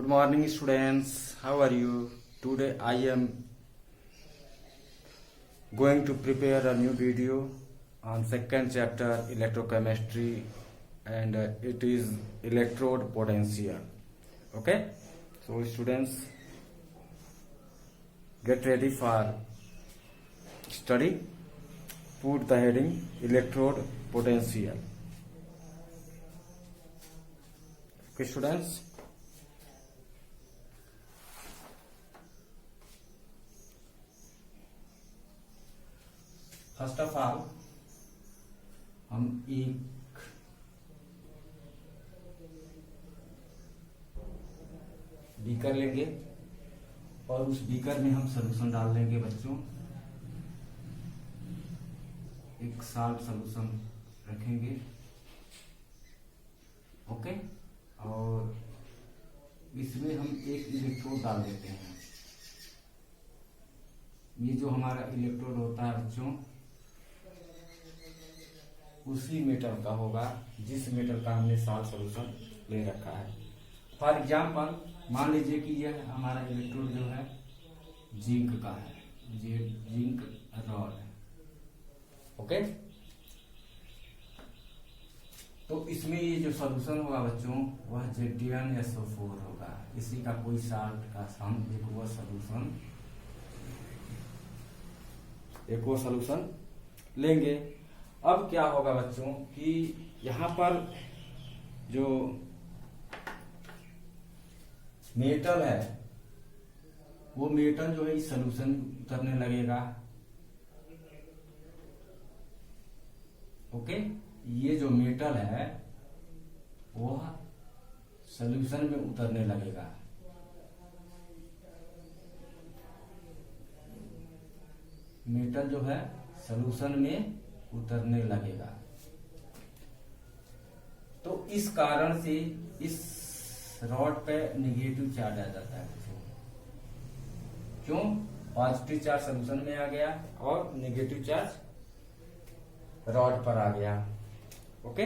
Good morning, students. How are you? Today I am going to prepare a new video on second chapter electrochemistry, and it is electrode potential. Okay? So students, get ready for study. Put the heading electrode potential. Okay, students. First of all हम एक beaker लेंगे और उस beaker में हम solution डाल देंगे बच्चों। एक साल्ट सॉल्यूशन रखेंगे, ओके। और इसमें हम एक इलेक्ट्रोड डाल देते हैं। ये जो हमारा इलेक्ट्रोड होता है बच्चों, उसी मेटल का होगा जिस मेटल का हमने साल्ट सॉल्यूशन ले रखा है। फॉर एग्जाम्पल मान लीजिए कि यह हमारा इलेक्ट्रोड जो है जिंक का है, ये जिंक रॉड है, ओके। तो इसमें ये जो सॉल्यूशन होगा बच्चों वह ZnSO4 होगा। इसी का कोई साल्ट का हम एक वो सॉल्यूशन लेंगे। अब क्या होगा बच्चों कि यहाँ पर जो मेटल है वो मेटल जो है इस सॉल्यूशन उतरने लगेगा, ओके। ये जो मेटल है वह सॉल्यूशन में उतरने लगेगा। मेटल जो है सॉल्यूशन में उतरने लगेगा। तो इस कारण से इस रॉड पे नेगेटिव चार्ज आ जाता है बच्चों। क्यों? पॉजिटिव चार्ज सॉल्यूशन में आ गया और नेगेटिव चार्ज रॉड पर आ गया, ओके।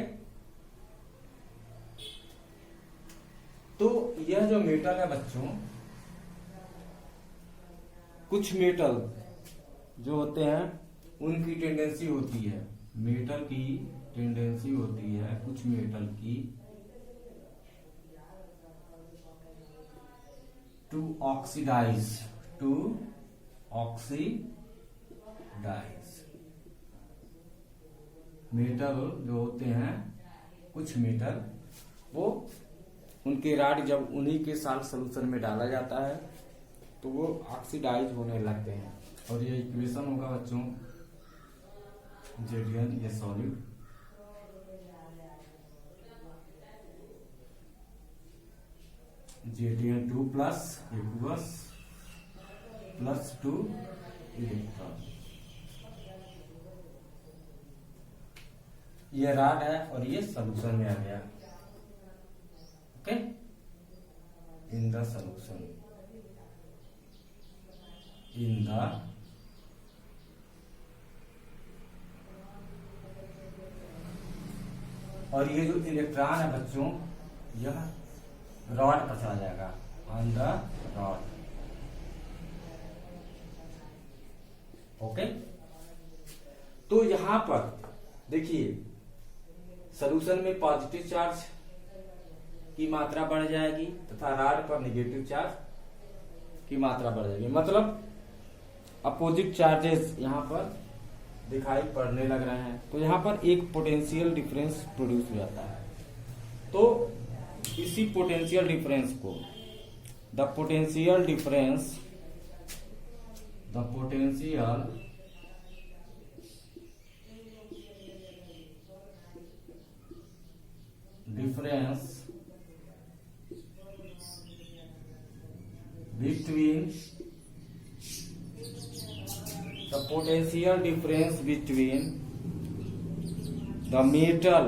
तो यह जो मेटल है बच्चों, कुछ मेटल जो होते हैं उनकी टेंडेंसी होती है, मेटल की टेंडेंसी होती है कुछ मेटल की टू ऑक्सीडाइज मेटल जो होते हैं कुछ मेटल, वो उनके राड जब उन्हीं के साल्ट सॉल्यूशन में डाला जाता है तो वो ऑक्सीडाइज होने लगते हैं। और ये इक्वेशन होगा बच्चों Zn, ये solid, Zn2 plus aqueous plus 2 electron. ये राड है और ये सॉल्यूशन में आ गया, okay. In the solution, in the और ये जो इलेक्ट्रॉन है बच्चों यह रॉड पर चला जाएगा, ऑन द रॉड, ओके। तो यहां पर देखिए सॉल्यूशन में पॉजिटिव चार्ज की मात्रा बढ़ जाएगी तथा रॉड पर नेगेटिव चार्ज की मात्रा बढ़ जाएगी। मतलब अपोजिट चार्जेस यहां पर दिखाई पड़ने लग रहे हैं। तो यहाँ पर एक पोटेंशियल डिफरेंस प्रोड्यूस हो जाता है। तो इसी पोटेंशियल डिफरेंस को the potential difference between the potential difference between the metal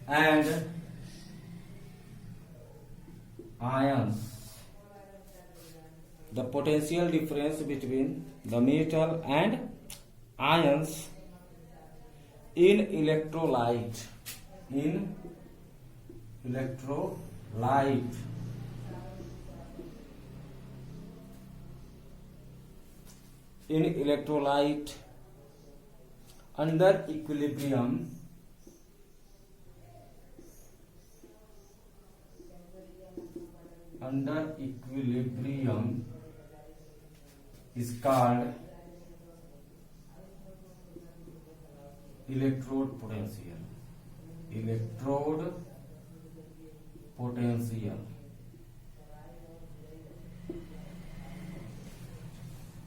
and ions, the potential difference between the metal and ions in electrolyte under equilibrium is called electrode potential.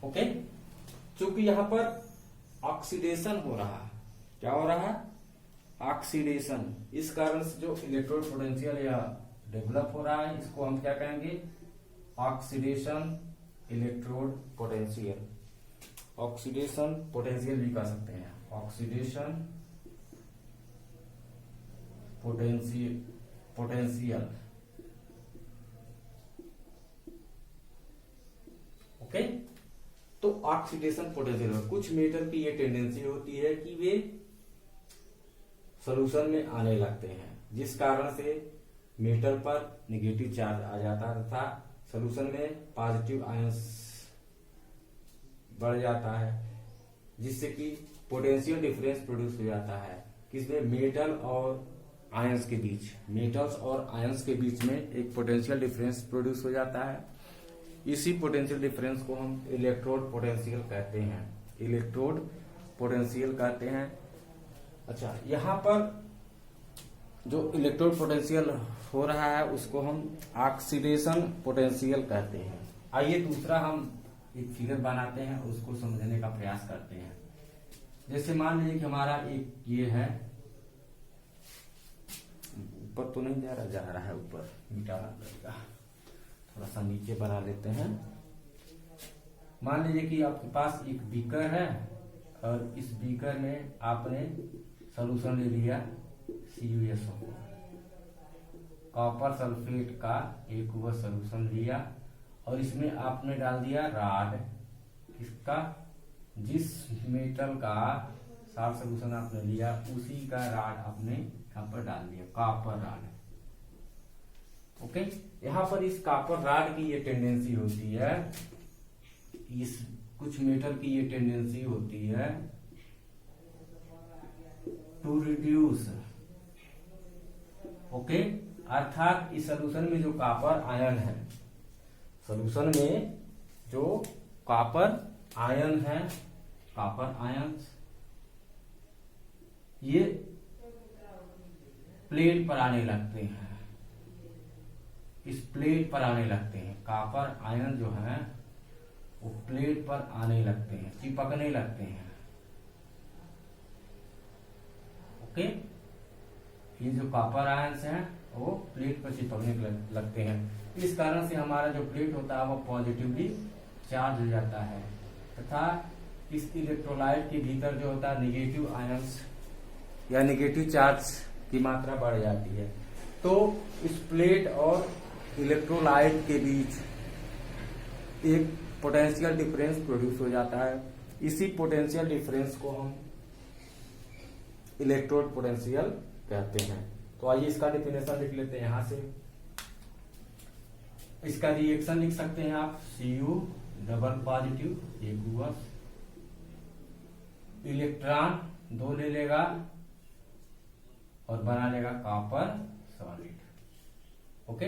Okay, चूंकि यहां पर oxidation हो रहा है, क्या हो रहा है? ऑक्सीडेशन। इस कारण से जो इलेक्ट्रोड पोटेंशियल या डेवलप हो रहा है, इसको हम क्या कहेंगे? Oxidation electrode potential. Oxidation potential भी कह सकते हैं, ऑक्सीडेशन पोटेंशियल। ओके, तो ऑक्सीडेशन पोटेंशियल, कुछ मेटल की ये टेंडेंसी होती है कि वे सॉल्यूशन में आने लगते हैं, जिस कारण से मेटल पर नेगेटिव चार्ज आ जाता तथा सॉल्यूशन में पॉजिटिव आयंस बढ़ जाता है, जिससे कि पोटेंशियल डिफरेंस प्रोड्यूस हो जाता है। किसमें? मेटल और आयंस के बीच, मेटल्स और आयंस के बीच में एक पोटेंशियल डिफरेंस प्रोड्यूस हो जाता है। इसी पोटेंशियल डिफरेंस को हम इलेक्ट्रोड पोटेंशियल कहते हैं, इलेक्ट्रोड पोटेंशियल कहते हैं। अच्छा, यहाँ पर जो इलेक्ट्रोड पोटेंशियल हो रहा है उसको हम ऑक्सीडेशन पोटेंशियल कहते हैं। आइए दूसरा हम एक फिगर बनाते हैं, उसको समझने का प्रयास करते हैं। जैसे मान लीजिए कि हमारा एक ये है, ऊपर तो नहीं जा रहा है, ऊपर मिटाना पड़ेगा, थोड़ा सा नीचे बना लेते हैं। मान लीजिए कि आपके पास एक बीकर है और इस बीकर में आपने सॉल्यूशन ले लिया CuSO4, कॉपर सल्फेट का एक्वस सॉल्यूशन लिया और इसमें आपने डाल दिया राड, इसका जिस मेटल का साफ सॉल्यूशन आपने लिया उसी का राड आपने यहाँ पर डाल दिया, कॉपर राड। ओके, यहाँ पर इस कॉपर राड की ये टेंडेंसी होती है, इस कुछ मेटल की ये टेंडेंसी होती है टू रिड्यूस। ओके, अर्थात इस सॉल्यूशन में जो कॉपर आयन है, सॉल्यूशन में जो कॉपर आयन है, कॉपर आयंस, ये प्लेट पर आने लगते हैं, इस प्लेट पर आने लगते हैं। कॉपर आयन जो है वो प्लेट पर आने लगते हैं, चिपकने लगते हैं। ओके, ये जो कॉपर आयंस हैं वो प्लेट पर चिपकने लगते हैं। इस कारण से हमारा जो प्लेट होता है वो पॉजिटिवली चार्ज हो जाता है तथा इस इलेक्ट्रोलाइट के भीतर जो होता है नेगेटिव आयंस या नेगेटिव चार्ज की मात्रा बढ़ जाती है। तो इस प्लेट और इलेक्ट्रोलाइट के बीच एक पोटेंशियल डिफरेंस प्रोड्यूस हो जाता है। इसी पोटेंशियल डिफरेंस को हम इलेक्ट्रोड पोटेंशियल कहते हैं। तो आइए इसका डेफिनेशन लिख लेते हैं। यहां से इसका रिएक्शन लिख सकते हैं आप, Cu double positive aqueous, electron 2 ले लेगा और बना लेगा कॉपर सॉलिड। ओके,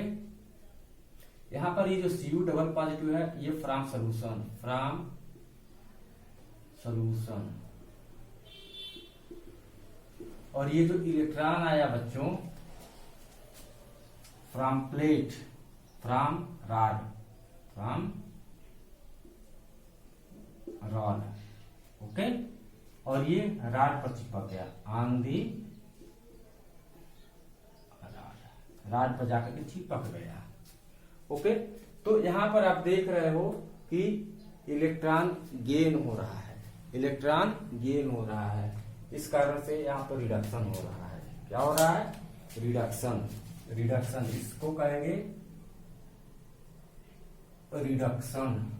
यहां पर ये जो Cu डबल पॉजिटिव है ये फ्रॉम सॉल्यूशन, और ये जो इलेक्ट्रॉन आया बच्चों from plate, from rod. Okay, और ये रॉड पर चिपक गया, ऑन दी रॉड पर जाकर के चिपक गया। ओके, तो यहां पर आप देख रहे हो कि इलेक्ट्रॉन गेन हो रहा है, इलेक्ट्रॉन गेन हो रहा है। इस कारण से यहाँ पर रिडक्शन हो रहा है। क्या हो रहा है? रिडक्शन, इसको कहेंगे रिडक्शन।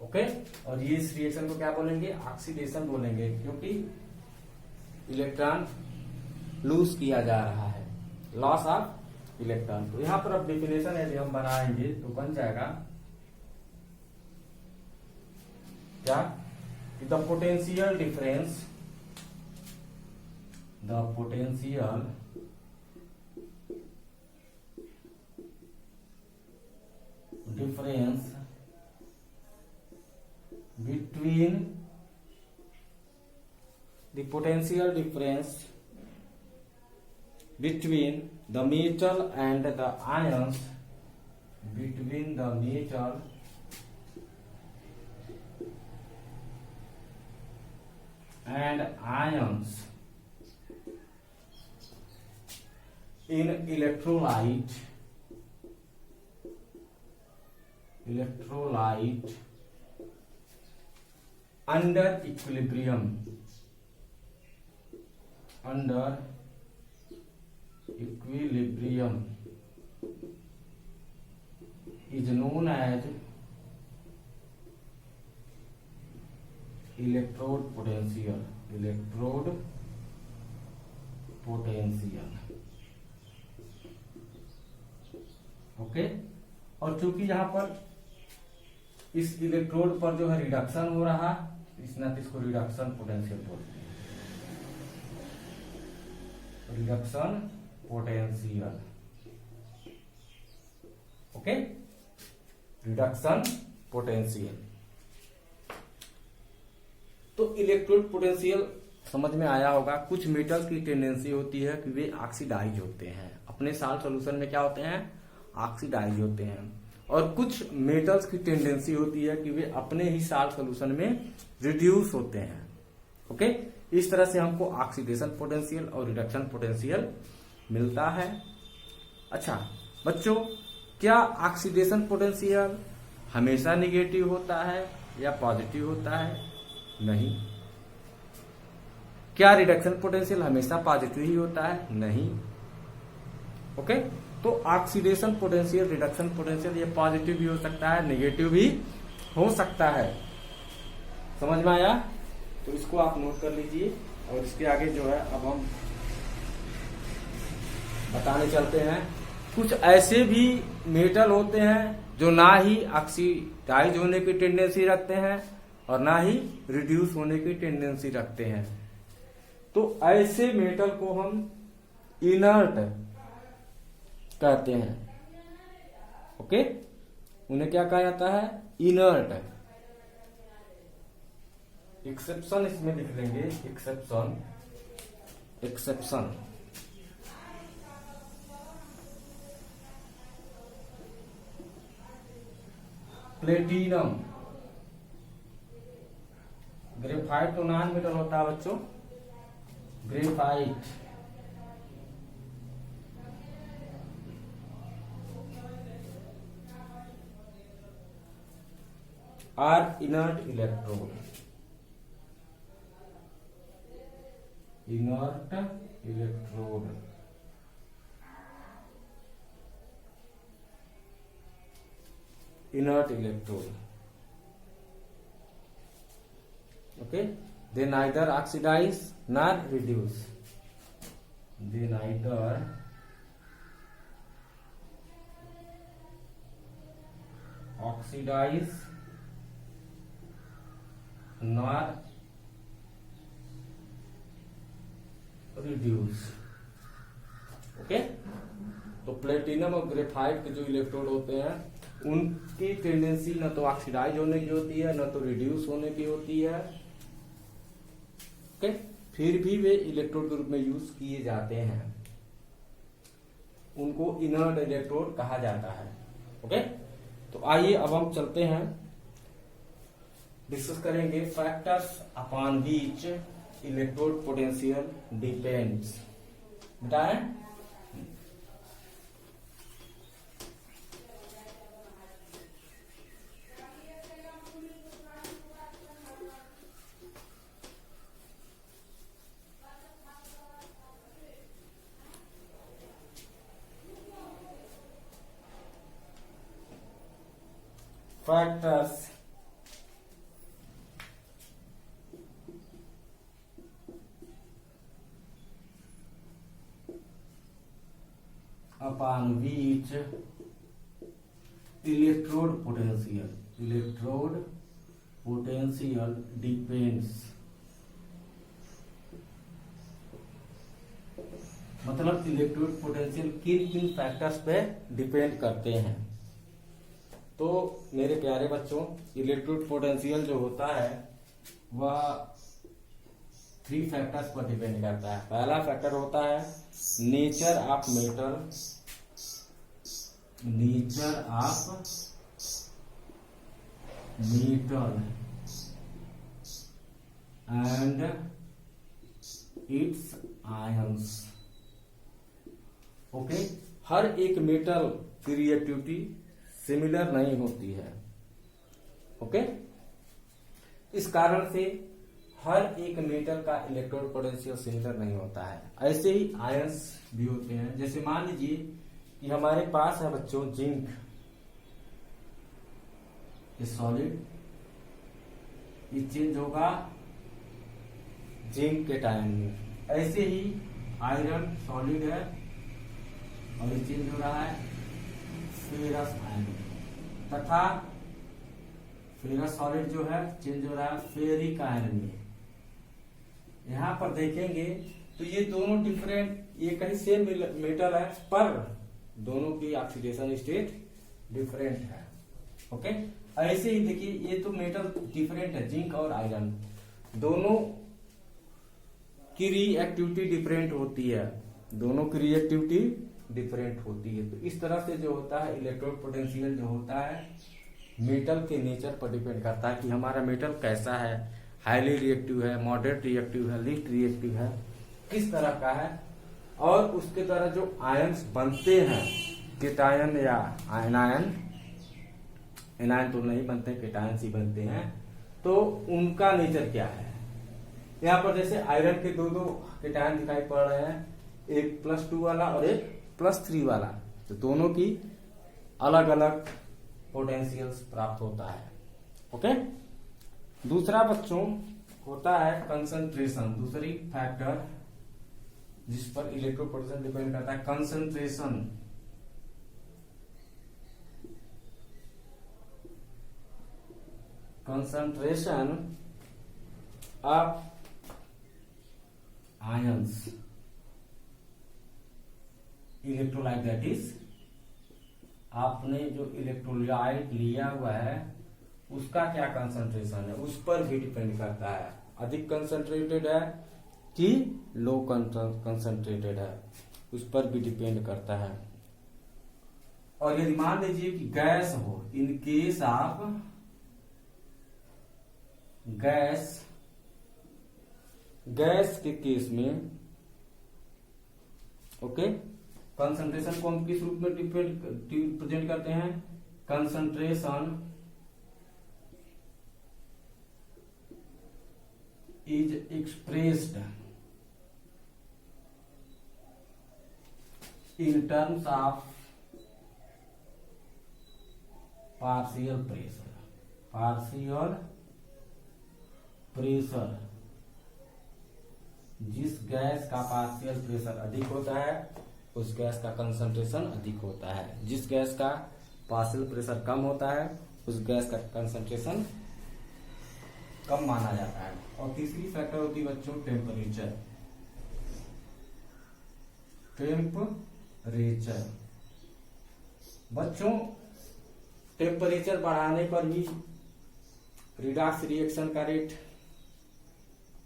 ओके, और ये इस रिएक्शन को क्या बोलेंगे? ऑक्सीडेशन बोलेंगे, क्योंकि इलेक्ट्रॉन लूज किया जा रहा है, लॉस ऑफ इलेक्ट्रॉन। तो यहां पर अब डेफिनेशन यदि हम बनाएंगे तो बन जाएगा क्या, the potential difference, the potential difference between the potential difference between the metal and the ions, between the metal and ions in electrolyte under equilibrium is known as electrode potential, okay. और चूंकि यहां पर इस electrode पर जो है reduction हो रहा, इस नाते इसको रिडक्शन पोटेंशियल बोलते हैं, reduction potential, okay, reduction potential. तो इलेक्ट्रोड पोटेंशियल समझ में आया होगा। कुछ मेटल्स की टेंडेंसी होती है कि वे ऑक्सीडाइज होते हैं, अपने साल्ट सॉल्यूशन में क्या होते हैं, ऑक्सीडाइज होते हैं। और कुछ मेटल्स की टेंडेंसी होती है कि वे अपने ही साल्ट सॉल्यूशन में रिड्यूस होते हैं, ओके। इस तरह से हमको ऑक्सीडेशन पोटेंशियल और रिडक्शन पोटेंशियल मिलता है। अच्छा बच्चों, क्या ऑक्सीडेशन पोटेंशियल हमेशा निगेटिव होता है या पॉजिटिव होता है? नहीं। क्या रिडक्शन पोटेंशियल हमेशा पॉजिटिव ही होता है? नहीं, ओके। तो ऑक्सीडेशन पोटेंशियल, रिडक्शन पोटेंशियल ये पॉजिटिव भी हो सकता है, नेगेटिव भी हो सकता है। समझ में आया? तो इसको आप नोट कर लीजिए। और इसके आगे जो है अब हम बताने चलते हैं। कुछ ऐसे भी मेटल होते हैं जो ना ही ऑक्सीडाइज होने की टेंडेंसी रखते हैं और ना ही रिड्यूस होने की टेंडेंसी रखते हैं। तो ऐसे मेटल को हम इनर्ट कहते हैं, ओके। उन्हें क्या कहा जाता है? इनर्ट। एक्सेप्शन इसमें लिख लेंगे, एक्सेप्शन प्लेटिनम। ग्रेफाइट तो नॉन मेटल होता है बच्चों, graphite. Are inert electrode, inert electrode, inert electrode, okay. They neither oxidize nor reduce, they neither oxidize nor reduce, okay. तो प्लेटिनम और ग्रेफाइट के जो इलेक्ट्रोड होते हैं उनकी टेंडेंसी न तो ऑक्सीडाइज होने की होती है न तो रिड्यूस होने की होती है, ओके। फिर भी वे इलेक्ट्रोड के रूप में यूज किए जाते हैं, उनको इनर्ट इलेक्ट्रोड कहा जाता है, ओके। तो आइए अब हम चलते हैं, डिस्कस करेंगे factors upon which electrode potential depends. बताएं? factors upon which electrode potential depends, मतलब इलेक्ट्रोड पोटेंशियल किन किन फैक्टर्स पे डिपेंड करते हैं। तो मेरे प्यारे बच्चों, इलेक्ट्रोड पोटेंशियल जो होता है वह 3 फैक्टर्स पर डिपेंड करता है। पहला फैक्टर होता है nature of metal and its ions. Okay, हर एक मेटल की रिएक्टिविटी सिमिलर नहीं होती है। ओके, इस कारण से हर एक मेटल का इलेक्ट्रोड पोटेंशियल सिमिलर नहीं होता है। ऐसे ही आयंस भी होते हैं। जैसे मान लीजिए कि हमारे पास है बच्चों जिंक, ये सॉलिड, ये चेंज होगा जिंक के टाइम में। ऐसे ही आयरन सॉलिड है और ये चेंज हो रहा है फेरस आयन, तथा फेरस सॉलिड जो है चेंज हो रहा है फेरिक आयन में। यहां पर देखेंगे तो ये दोनों डिफरेंट, ये कहीं सेम मेटल है पर दोनों की ऑक्सीडेशन स्टेट डिफरेंट है। ओके, ऐसे ही देखिए ये तो मेटल डिफरेंट है, जिंक और आयरन, दोनों की रिएक्टिविटी डिफरेंट होती है, दोनों की रिएक्टिविटी डिफरेंट होती है। तो इस तरह से जो होता है इलेक्ट्रोड पोटेंशियल जो होता है मेटल के नेचर पर डिपेंड करता है कि हमारा मेटल कैसा है, हाईली रिएक्टिव है, मॉडरेट रिएक्टिव है, लीस्ट रिएक्टिव है, किस तरह का है। और उसके द्वारा जो आयंस बनते हैं, केटायन या आयनायन, एनायन तो नहीं बनते, केटायंस ही बनते हैं, तो उनका नेचर क्या है। यहाँ पर जैसे आयरन के दो केटायन दिखाई पड़ रहे हैं, एक +2 वाला और एक +3 वाला, तो दोनों की अलग अलग पोटेंशियल्स प्राप्त होता है। ओके, दूसरा बच्चों होता है कंसंट्रेशन, दूसरी फैक्टर जिस पर इलेक्ट्रोड पोटेंशियल डिपेंड करता है, concentration. Concentration of ions electrolyte, that is आपने जो इलेक्ट्रोलाइट लिया हुआ है उसका क्या कंसंट्रेशन है, उस पर भी डिपेंड करता है। अधिक कंसंट्रेटेड है कि लो कंसंट्रेटेड है, उस पर भी डिपेंड करता है। और यदि मान लीजिए कि गैस हो, इन केस ऑफ गैस के केस में, ओके, कंसंट्रेशन को हम किस रूप में प्रेजेंट करते हैं, concentration is expressed in terms of partial pressure. जिस गैस का पार्शियल प्रेशर अधिक होता है उस गैस का कंसंट्रेशन अधिक होता है, जिस गैस का पार्शियल प्रेशर कम होता है उस गैस का कंसंट्रेशन कम माना जाता है। और तीसरी फैक्टर होती है बच्चों टेम्परेचर। बच्चों टेम्परेचर बढ़ाने पर भी रिडॉक्स रिएक्शन का रेट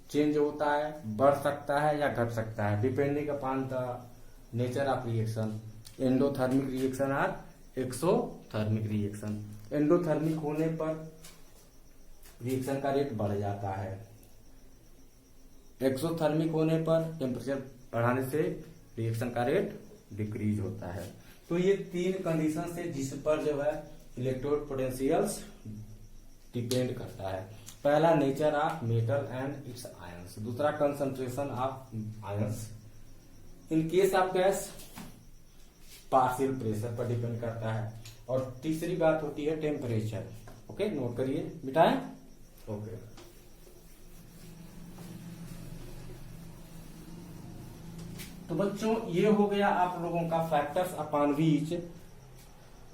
चेंज होता है, बढ़ सकता है या घट सकता है, depending upon the nature of reaction, endothermic reaction और एक्सोथर्मिक रिएक्शन। एंडोथर्मिक होने पर रिएक्शन का रेट बढ़ जाता है, एक्सोथर्मिक होने पर टेम्परेचर बढ़ाने से रिएक्शन का रेट डिक्रीज होता है। तो ये 3 कंडीशन है जिस पर जो है इलेक्ट्रोड पोटेंशियल्स डिपेंड करता है। पहला nature of metal and its ions, दूसरा concentration of ions in case of gas, partial pressure पर डिपेंड करता है, और तीसरी बात होती है टेम्परेचर। ओके, नोट करिए मिटाएं। ओके, तो बच्चों ये हो गया आप लोगों का factors upon which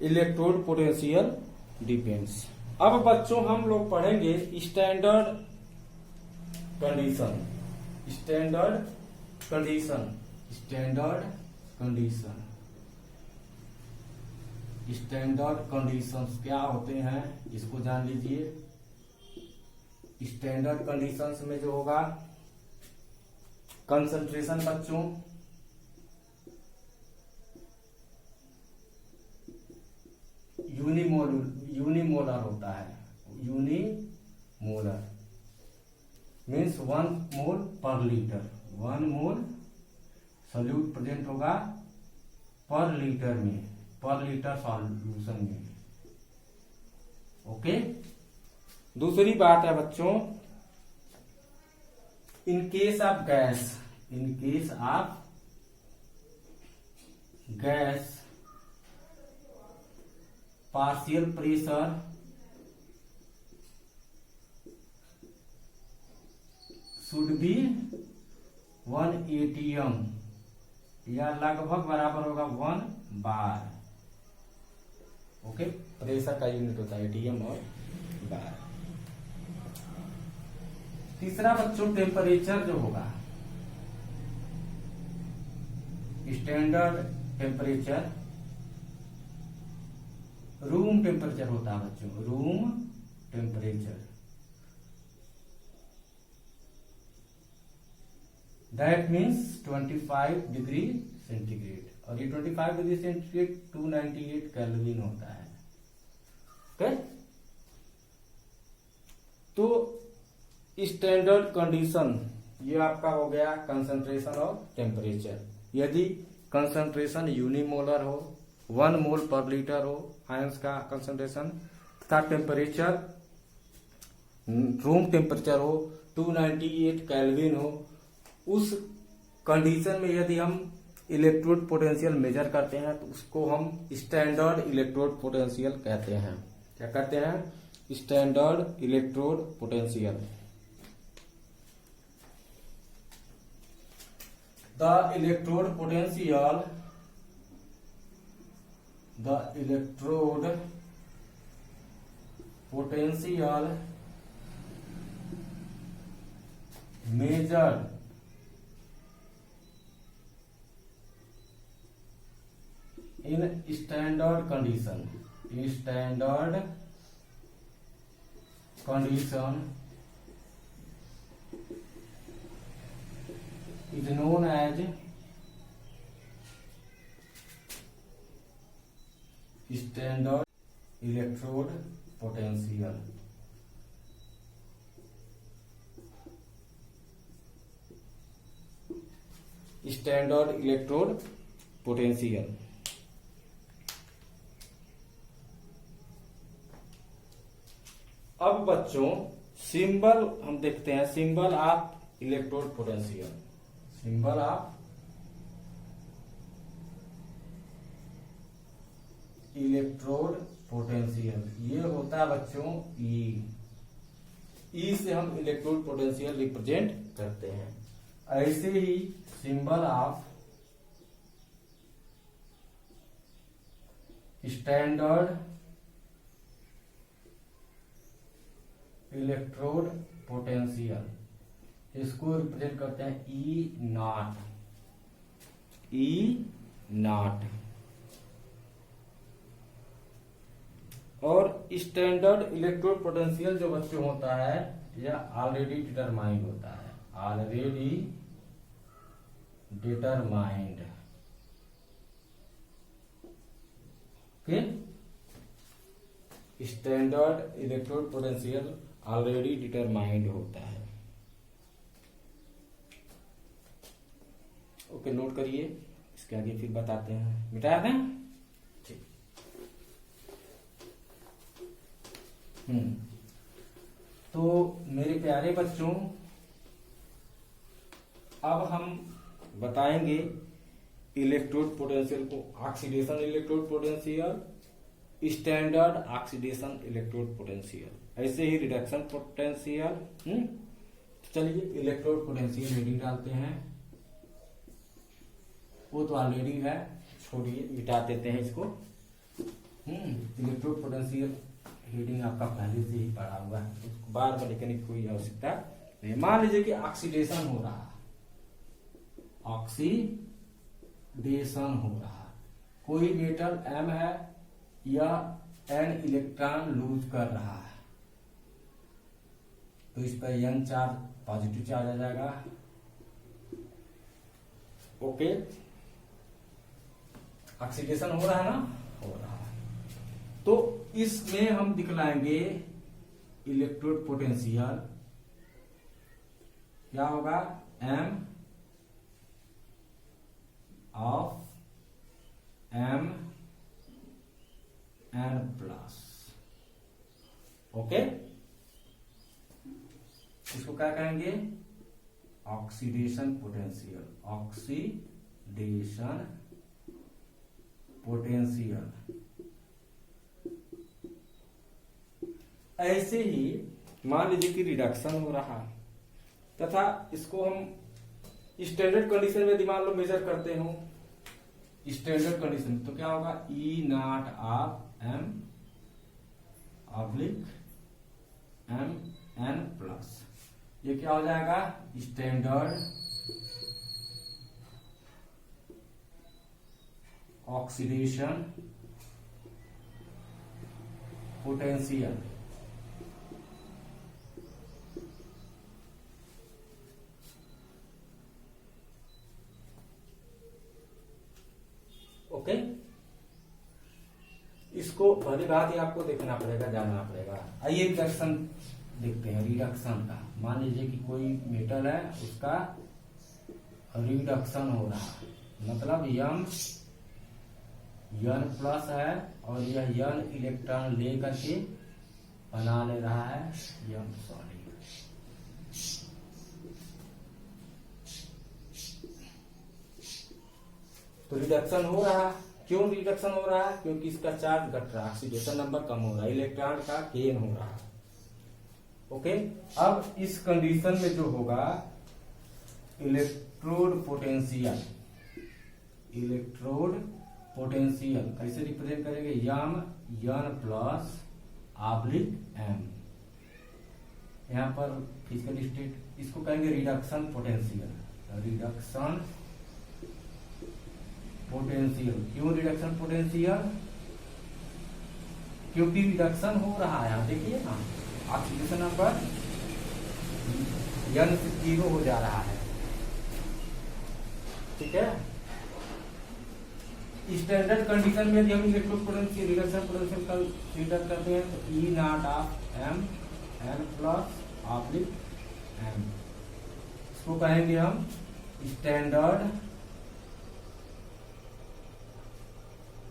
electrode potential depends. अब बच्चों हम लोग पढ़ेंगे standard condition. Standard condition, standard condition, standard conditions क्या होते हैं इसको जान लीजिए। स्टैंडर्ड कंडीशंस में जो होगा कंसंट्रेशन बच्चों यूनिमोलर होता है। यूनिमोलर मीन्स 1 मोल पर लीटर। 1 मोल सोल्यूट प्रेजेंट होगा पर लीटर में, पर लीटर सॉल्यूशन में। ओके। दूसरी बात है बच्चों, इन case of gas, in case of gas partial pressure should be 1 ATM या लगभग बराबर होगा 1 बार। ओके, प्रेशर का यूनिट होता है ATM और बार। तीसरा बच्चों टेम्परेचर जो होगा, स्टैंडर्ड टेम्परेचर रूम टेम्परेचर होता है बच्चों, room temperature. That means 25 degree centigrade, और ये 25 डिग्री सेंटीग्रेड 298 केल्विन होता है। ओके, तो स्टैंडर्ड कंडीशन ये आपका हो गया कंसंट्रेशन और टेम्परेचर। यदि कंसंट्रेशन यूनिमोलर हो, 1 मोल पर लीटर हो आयंस का कंसंट्रेशन, तथा टेम्परेचर रूम टेम्परेचर हो 298 केल्विन हो, उस कंडीशन में यदि हम इलेक्ट्रोड पोटेंशियल मेजर करते हैं तो उसको हम स्टैंडर्ड इलेक्ट्रोड पोटेंशियल कहते हैं। क्या कहते हैं? Standard electrode potential. The electrode potential measured in standard condition is known as standard electrode potential। Standard electrode potential. अब बच्चों सिंबल हम देखते हैं, symbol of electrode potential. Symbol of electrode potential ये होता है बच्चों ई से हम इलेक्ट्रोड पोटेंशियल रिप्रेजेंट करते हैं। ऐसे ही symbol of standard electrode potential, इसको रिप्रेजेंट करते हैं ई नॉट। और स्टैंडर्ड इलेक्ट्रोड पोटेंशियल जो बच्चों होता है यह ऑलरेडी डिटरमाइंड होता है, already determined. Okay, standard electrode potential already determined होता है। ओके, नोट करिए, इसके आगे फिर बताते हैं। मिटा दें? ठीक। तो मेरे प्यारे बच्चों, अब हम बताएंगे इलेक्ट्रोड पोटेंशियल को, oxidation electrode potential, standard oxidation electrode potential, ऐसे ही रिडक्शन पोटेंशियल। चलिए इलेक्ट्रोड पोटेंशियल रीडिंग डालते हैं। वो तो ऑलरेडी है, छोड़िए मिटा देते हैं इसको। इलेक्ट्रोड पोटेंशियल हीटिंग आपका पहले से ही पढ़ा हुआ है, उसको बार बार लिखने की कोई आवश्यकता नहीं। मान लीजिए कि ऑक्सीडेशन हो रहा है, ऑक्सीडेशन हो रहा है, कोई मेटल M है या N इलेक्ट्रॉन लूज कर रहा है, तो इस पर N चार्ज पॉजिटिव चार्ज आ जाएगा। ओके, ऑक्सीडेशन हो रहा है ना, हो रहा है। तो इसमें हम दिखलाएंगे इलेक्ट्रोड पोटेंशियल क्या होगा, M of M N plus. Okay, इसको क्या कहेंगे, ऑक्सीडेशन पोटेंशियल, ऑक्सीडेशन पोटेंशियल। ऐसे ही मान लीजिए कि रिडक्शन हो रहा है तथा इसको हम स्टैंडर्ड कंडीशन में मान लो मेजर करते हो, स्टैंडर्ड कंडीशन तो क्या होगा, E naught of M oblique M N plus. ये क्या हो जाएगा, स्टैंडर्ड ऑक्सीडेशन पोटेंशियल। ओके, इसको भली बात ही आपको देखना पड़ेगा, जानना पड़ेगा। आइए रिडक्शन देखते हैं, रिडक्शन का। मान लीजिए कि कोई मेटल है, उसका रिडक्शन हो रहा है, मतलब N प्लस है और यह N इलेक्ट्रॉन ले करके बना ले रहा है N सॉलिड। तो रिडक्शन हो रहा है, क्यों रिडक्शन हो रहा है, क्योंकि इसका चार्ज घट रहा है, ऑक्सीडेशन नंबर कम हो रहा है, इलेक्ट्रॉन का गेन हो रहा है। ओके, अब इस कंडीशन में जो होगा इलेक्ट्रोड पोटेंशियल, इलेक्ट्रोड पोटेंशियल कैसे रिप्रेजेंट करेंगे, N प्लस ऑब्लिक M। यहां पर फिजिकल स्टेट, इसको कहेंगे रिडक्शन पोटेंशियल, रिडक्शन पोटेंशियल। क्यों रिडक्शन पोटेंशियल, क्योंकि रिडक्शन हो रहा है, देखिए ना ऑक्सीडेशन नंबर N से 0 हो जा रहा है। ठीक है, स्टैंडर्ड कंडीशन में जब इलेक्ट्रोड पोटेंशियल रिडक्शन पोटेंशियल का रिडक्ट करते हैं तो E naught of M N plus oblique M, इसको कहेंगे हम standard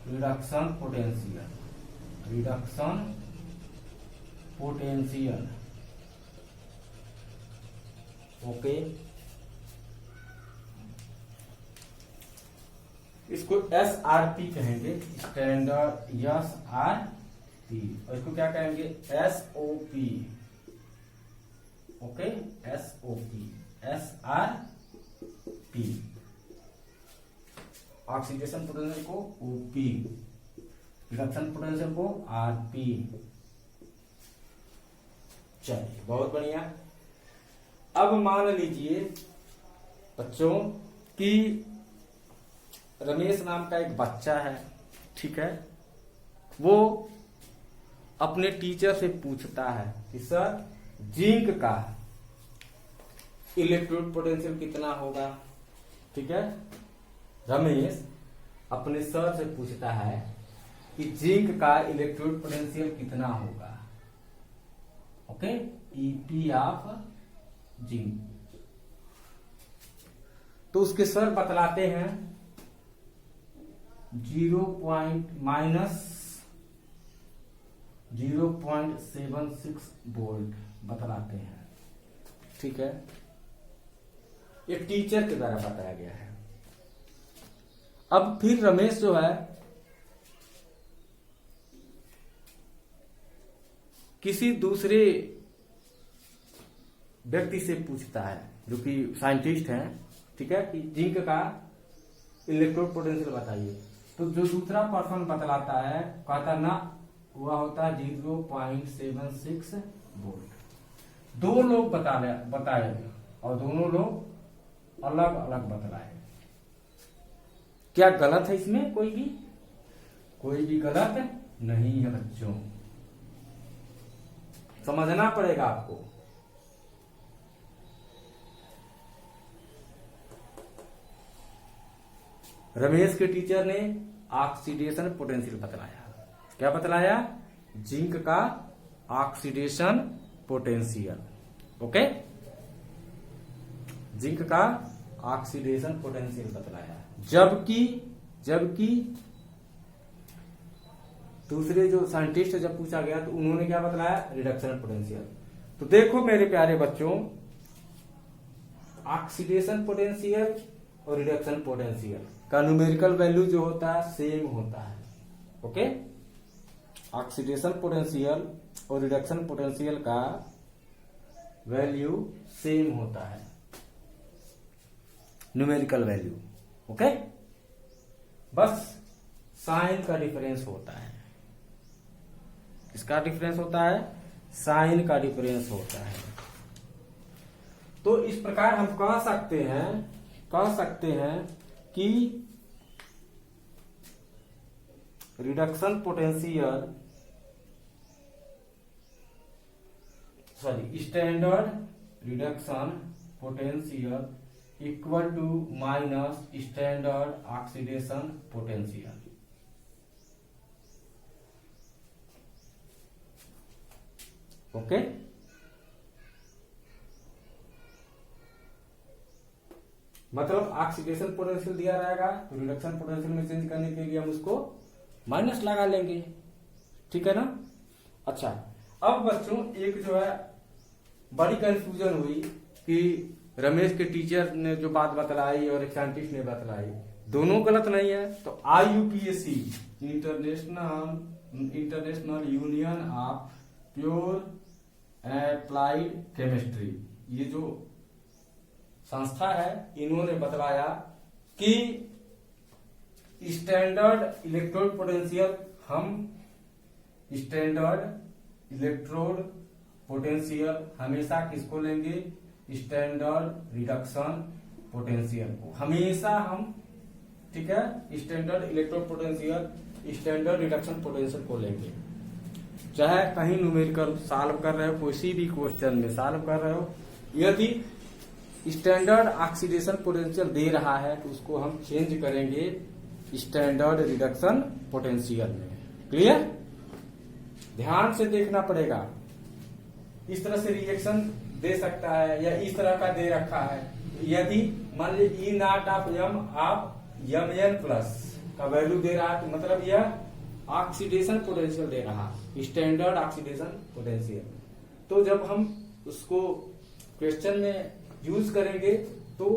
reduction potential, reduction potential. Okay, इसको SRP कहेंगे, स्टैंडर्ड SRP, और इसको क्या कहेंगे, SOP। Okay, SOP, SRP, oxidation potential को OP, रिडक्शन पोटेंशियल को RP। चलिए, बहुत बढ़िया। अब मान लीजिए बच्चों कि रमेश नाम का एक बच्चा है, ठीक है, वो अपने टीचर से पूछता है कि सर जिंक का इलेक्ट्रोड पोटेंशियल कितना होगा। ठीक है, रमेश अपने सर से पूछता है कि जिंक का इलेक्ट्रोड पोटेंशियल कितना होगा। Okay, EP of zinc. तो उसके सर बतलाते हैं 0.76 वोल्ट बतलाते हैं। ठीक है, ये टीचर के द्वारा बताया गया है। अब फिर रमेश जो है किसी दूसरे व्यक्ति से पूछता है जो कि साइंटिस्ट है, ठीक है, कि जिंक का इलेक्ट्रोड पोटेंशियल बताइए। तो जो दूसरा पर्सन बतलाता है कहता ना वह होता है 0.76 वोल्ट। दो लोग बताए और दोनों लोग अलग अलग बतलाए। क्या गलत है इसमें? कोई भी गलत नहीं है बच्चों, समझना पड़ेगा आपको। रमेश के टीचर ने ऑक्सीडेशन पोटेंशियल बतलाया। क्या बतलाया? जिंक का ऑक्सीडेशन पोटेंशियल। ओके, जिंक का ऑक्सीडेशन पोटेंशियल बतलाया। जबकि दूसरे जो साइंटिस्ट जब पूछा गया तो उन्होंने क्या बतलाया? Reduction potential. तो देखो मेरे प्यारे बच्चों, ऑक्सीडेशन पोटेंशियल और रिडक्शन पोटेंशियल का न्यूमेरिकल वैल्यू जो होता है सेम होता है। ओके, ऑक्सीडेशन पोटेंशियल और रिडक्शन पोटेंशियल का वैल्यू सेम होता है, न्यूमेरिकल वैल्यू। ओके, बस साइन का डिफरेंस होता है। किसका डिफरेंस होता है? साइन का डिफरेंस होता है। तो इस प्रकार हम कह सकते हैं कि reduction potential standard reduction potential equal to minus standard oxidation potential. Okay, मतलब ऑक्सीडेशन पोटेंशियल दिया रहेगा तो रिडक्शन पोटेंशियल में चेंज करने के लिए हम उसको माइनस लगा लेंगे। ठीक है ना? अच्छा, अब बच्चों एक जो है बड़ी कंफ्यूजन हुई कि रमेश के टीचर ने जो बात बतलाई और एक साइंटिस्ट ने बतलाई, दोनों गलत नहीं है। तो IUPAC international union of pure applied chemistry, ये जो संस्था है इन्होंने बतलाया कि स्टैंडर्ड इलेक्ट्रोड पोटेंशियल, हम स्टैंडर्ड इलेक्ट्रोड पोटेंशियल हमेशा किसको लेंगे? स्टैंडर्ड रिडक्शन पोटेंशियल को हमेशा हम, ठीक है, standard electrode potential standard reduction potential को लेंगे। चाहे कहीं न्यूमेरिकल सॉल्व कर रहे हो, किसी भी क्वेश्चन में सॉल्व कर रहे हो, यदि स्टैंडर्ड ऑक्सीडेशन पोटेंशियल दे रहा है तो उसको हम चेंज करेंगे स्टैंडर्ड रिडक्शन पोटेंशियल में। क्लियर? ध्यान से देखना पड़ेगा। इस तरह से रिएक्शन दे सकता है या इस तरह का दे रखा है। यदि मान लीजिए E0 ऑफ M आप Mn प्लस का वैल्यू दे रहा है तो मतलब यह ऑक्सीडेशन पोटेंशियल दे रहा है, स्टैंडर्ड ऑक्सीडेशन पोटेंशियल। तो जब हम उसको क्वेश्चन में यूज करेंगे तो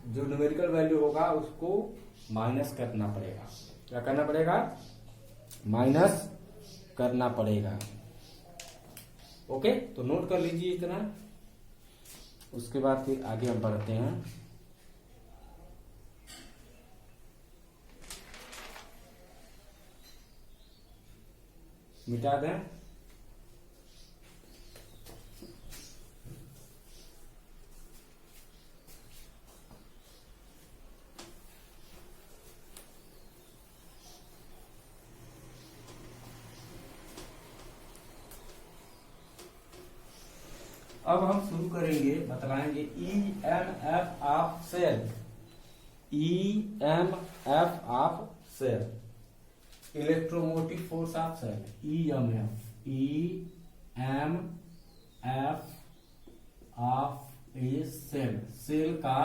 जो न्यूमेरिकल वैल्यू होगा उसको माइनस करना पड़ेगा। क्या करना पड़ेगा? माइनस करना पड़ेगा। ओके, तो नोट कर लीजिए इतना। उसके बाद फिर आगे हम बढ़ते हैं। मिटा दें। अब हम शुरू करेंगे, बतलाएंगे EMF of cell. EMF of cell, electromotive force of cell. EMF of a cell, cell का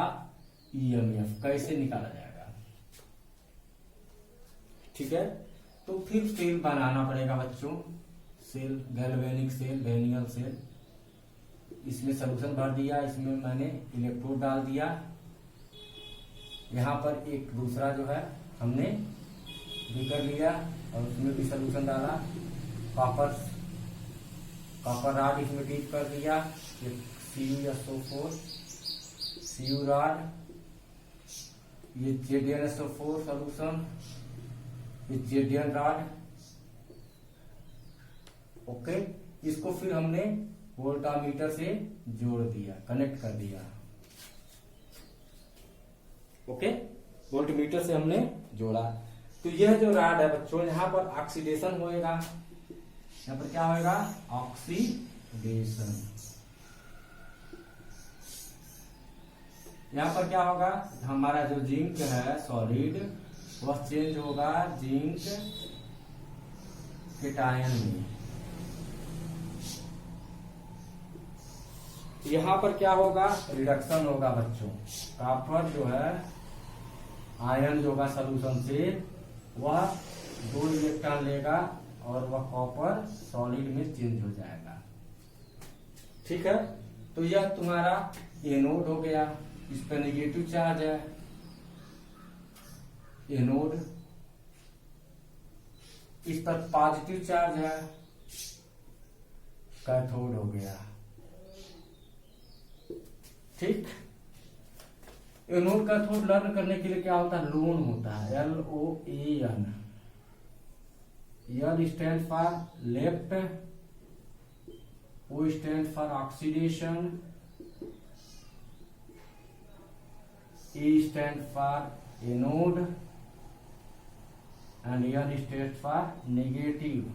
EMF कैसे निकाला जाएगा? ठीक है, तो फिर सेल बनाना पड़ेगा बच्चों। Cell, galvanic cell, Daniell cell. इसमें सॉल्यूशन भर दिया, इसमें मैंने इलेक्ट्रोड डाल दिया। यहाँ पर एक दूसरा जो है हमने भी कर लिया और उसमें भी सॉल्यूशन डाला। कॉपर रॉड इसमें डीप कर दिया, CuSO4 CU रॉड, ये ZnSO4 सॉल्यूशन, ये ZN रॉड। ओके, इसको फिर हमने वोल्टामीटर से जोड़ दिया, कनेक्ट कर दिया। ओके, वोल्टमीटर से हमने जोड़ा। तो यह जो रॉड है बच्चों, यहाँ पर ऑक्सीडेशन होएगा। यहाँ पर क्या होएगा? ऑक्सीडेशन। यहाँ पर क्या होगा? हमारा जो जिंक है सॉलिड, वह चेंज होगा जिंक केटायन में। यहाँ पर क्या होगा? रिडक्शन होगा बच्चों। कॉपर जो है आयन जो होगा सोल्यूशन से, वह 2 इलेक्ट्रॉन लेगा और वह कॉपर सॉलिड में चेंज हो जाएगा। ठीक है, तो यह तुम्हारा एनोड हो गया। इस पर नेगेटिव चार्ज है, एनोड। इस पर पॉजिटिव चार्ज है, कैथोड हो गया। ठीक, एनोड कैथोड लर्न करने के लिए क्या होता है? लोन होता है, LOAN। L stand for left, O stand for oxidation, E stand for anode and N stand for negative.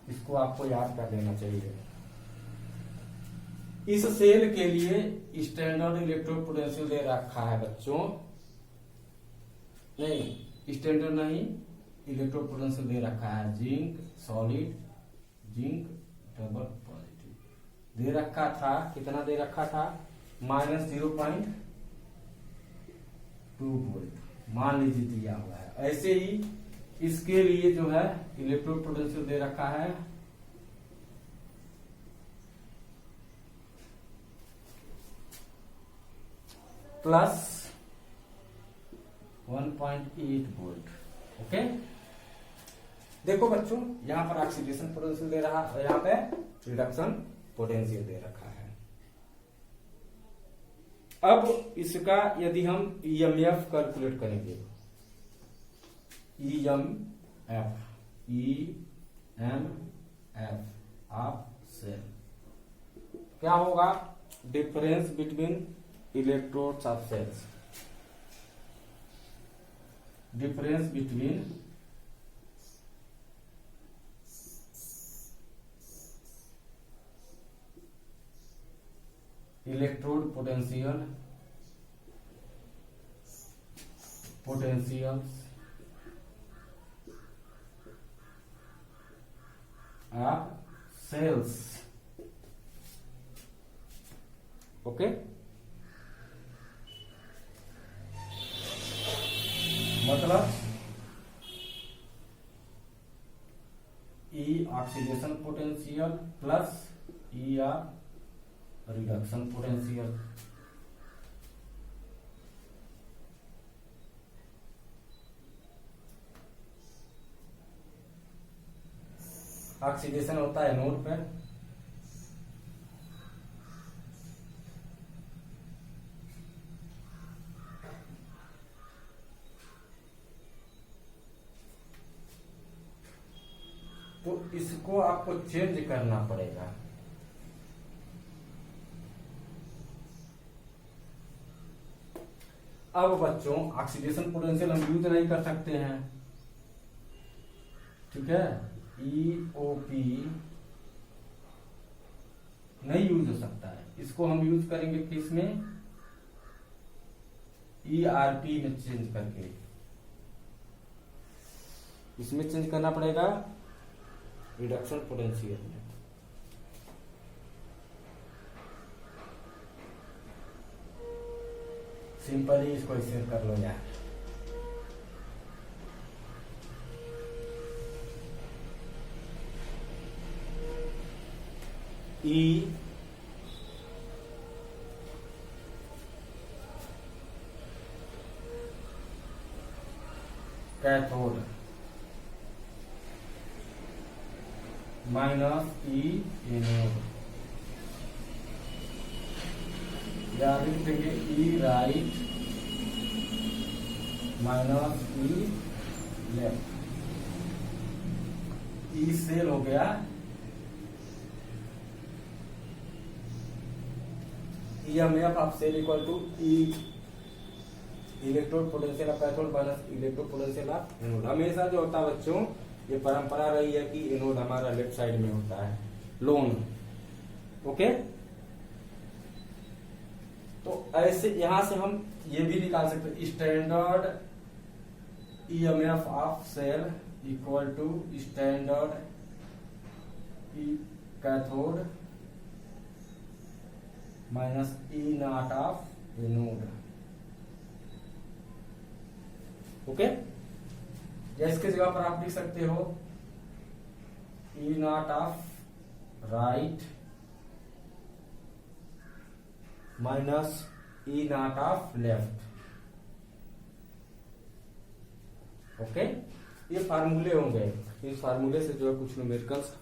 इसको आपको याद कर लेना चाहिए। इस सेल के लिए स्टैंडर्ड इलेक्ट्रोड पोटेंशियल दे रखा है बच्चों। नहीं, स्टैंडर्ड नहीं, इलेक्ट्रोड पोटेंशियल दे रखा है। Zinc solid, zinc double positive दे रखा था। कितना दे रखा था? -0.2 वोल्ट मान लीजिए दिया हुआ है। ऐसे ही इसके लिए जो है इलेक्ट्रोड पोटेंशियल दे रखा है +1.8 वोल्ट। ओके, देखो बच्चों, यहां पर ऑक्सीडेशन पोटेंशियल दे रहा है, यहां पे रिडक्शन पोटेंशियल दे रखा है। अब इसका यदि हम EMF कैलकुलेट करेंगे, EMF ऑफ सेल, क्या होगा? Difference between electrodes of cells, difference between electrode potentials of cells. Okay, मतलब E oxidation potential plus ER reduction potential. Oxidation होता है एनोड पे, तो इसको आपको चेंज करना पड़ेगा। अब बच्चों, ऑक्सीडेशन पोटेंशियल हम यूज नहीं कर सकते हैं, ठीक है? EOP नहीं यूज हो सकता है। इसको हम यूज करेंगे किस में? ERP में चेंज करके। इसमें चेंज करना पड़ेगा रिडक्शन पोटेंशियल में। सिंपली इसको ऐसे कर लो यार। E cathode minus E anode. या लिखेंगे E right minus E left. E cell हो गया, EMF of cell equal to E electrode potential of cathode minus electrode potential of anode. हमेशा जो होता है बच्चों, ये परंपरा रही है कि एनोड हमारा लेफ्ट साइड में होता है, लोन। ओके, तो ऐसे यहां से हम ये भी निकाल सकते हैं, standard EMF of cell equal to standard cathode minus E not of anode. Okay, या इसके जगह पर आप लिख सकते हो E not of right minus E not of left. Okay, ये फार्मूले होंगे, इस फार्मूले से जो है कुछ न्यूमेरिकल्स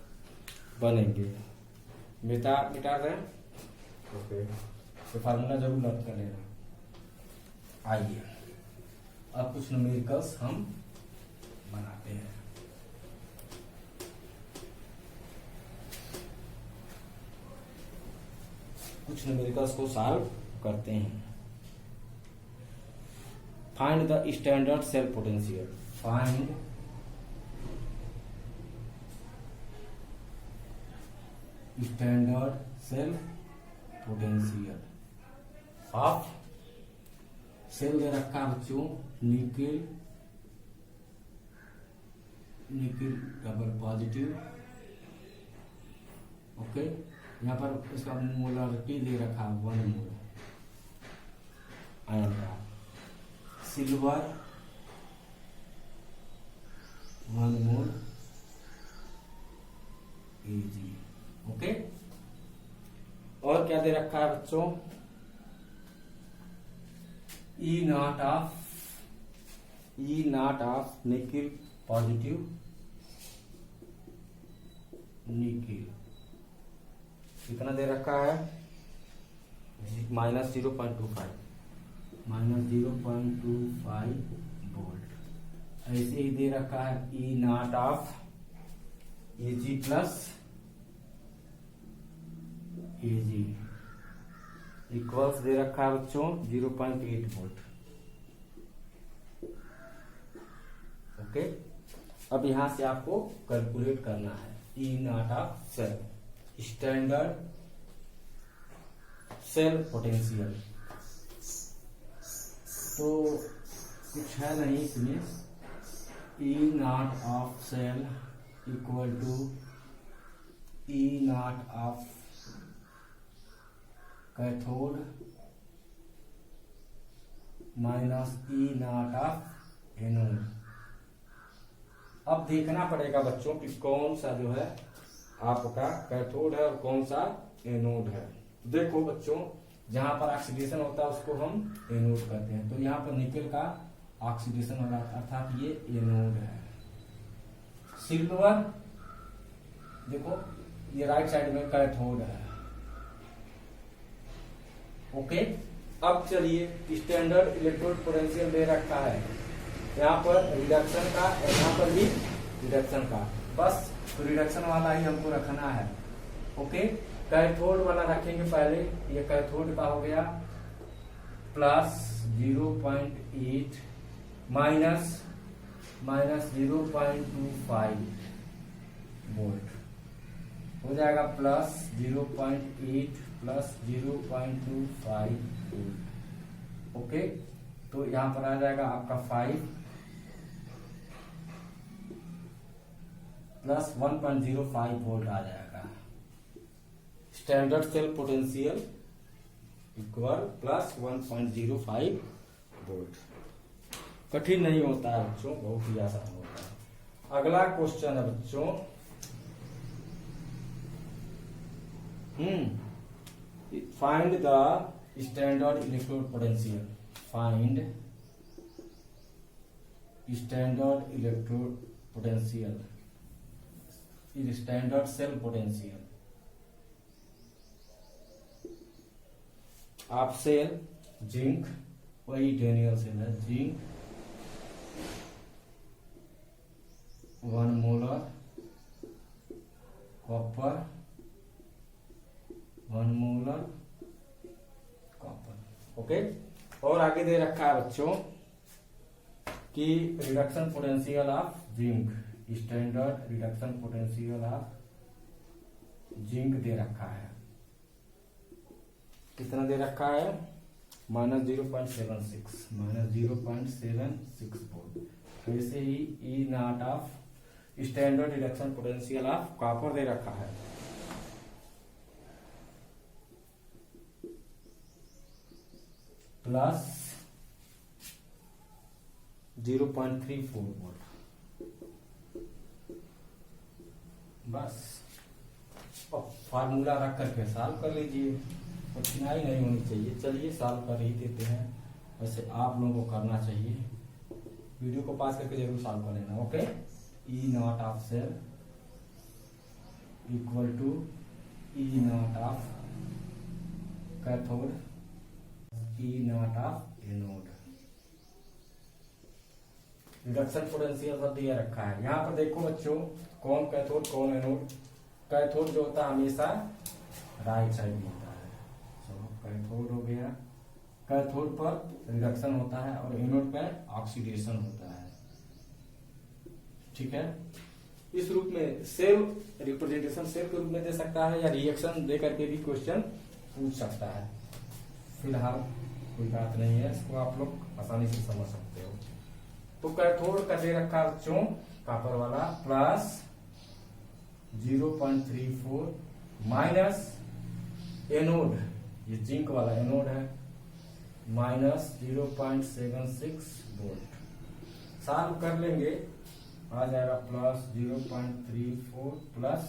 बनेंगे। मिटा रहे हैं। ओके, तो फार्मूला जरूर नोट कर लेना। आइए अब कुछ न्यूमेरिकल्स हम बनाते हैं। कुछ न्यूमेरिकल्स को सॉल्व करते हैं। Find the standard cell potential. Find standard cell potential of cell दे रखा बच्चों निकिल डबल पॉजिटिव। ओके, यहाँ पर इसका मोलरिटी दे रखा 1 मोल आयन का। Silver 1 mole Ag। ओके, और क्या दे रखा है बच्चों, E not of nickel positive nickel कितना दे रखा है, -0.25 वोल्ट। ऐसे ही दे रखा है E not of Ag plus Ag equals दे रखा है बच्चों 0.8 वोल्ट। ओके, अब यहां से आपको कैलकुलेट करना है E not of cell standard cell potential. तो कुछ है नहीं इसमें, E not of cell equal to E not of cathode minus E not of anode. अब देखना पड़ेगा बच्चों कि कौन सा जो है आपका कैथोड है और कौन सा एनोड है। देखो बच्चों, जहां पर ऑक्सीडेशन होता है उसको हम एनोड कहते हैं। तो यहाँ पर निकेल का ऑक्सीडेशन हो रहा है, अर्थात ये एनोड है। सिल्वर देखो ये राइट साइड में कैथोड है। ओके, अब चलिए स्टैंडर्ड इलेक्ट्रोड पोटेंशियल दे रखा है, यहाँ पर रिडक्शन का, यहाँ पर भी रिडक्शन का, बस तो रिडक्शन वाला ही हमको रखना है। ओके, कैथोड वाला रखेंगे पहले। ये कैथोड का हो गया प्लस 0.8 माइनस 0.25 वोल्ट हो जाएगा, प्लस 0.8 प्लस 0.25 वोल्ट। ओके, तो यहां पर आ जाएगा आपका 5 प्लस 1.05 वोल्ट आ जाएगा। Standard cell potential equal plus 1.05 volt. कठिन नहीं होता है बच्चों, बहुत ही आसान होता है। अगला क्वेश्चन है बच्चों, find the standard electrode potential. Find standard electrode potential is standard cell potential of cell zinc, वही डेनियल सेल है, zinc 1 molar, copper 1 molar copper. Okay, और आगे दे रखा है बच्चों कि reduction potential of zinc, standard reduction potential of zinc दे रखा है। कितना दे रखा है? -0.76 -0.76 वोल्ट। वैसे ही E not of standard reduction potential of copper दे रखा है प्लस 0.34 वोल्ट। बस फार्मूला रख करके सॉल्व कर लीजिए, कठिनाई नहीं होनी चाहिए। चलिए सॉल्व कर ही देते हैं, वैसे आप लोगों को करना चाहिए। वीडियो को पास करके जरूर सॉल्व कर लेना। Okay, E not of cell equal to E not of cathode, E not of anode. Reduction potential सब दिया रखा है। यहाँ पर देखो बच्चों, कौन कैथोड कौन एनोड। कैथोड जो होता है हमेशा राइट साइड में होता है। चलो कैथोड हो गया, कैथोड पर रिडक्शन होता है और एनोड पर ऑक्सीडेशन होता है। ठीक है, इस रूप में सेल रिप्रेजेंटेशन सेल के रूप में दे सकता है या रिएक्शन दे करके भी क्वेश्चन पूछ सकता है। फिलहाल कोई बात नहीं है, इसको आप लोग आसानी से समझ सकते हो। तो कैथोड का दे रखा बच्चों कॉपर वाला प्लस 0.34 माइनस एनोड, ये जिंक वाला एनोड है, माइनस 0.76 वोल्ट। सॉल्व कर लेंगे, आ जाएगा plus 0.34 plus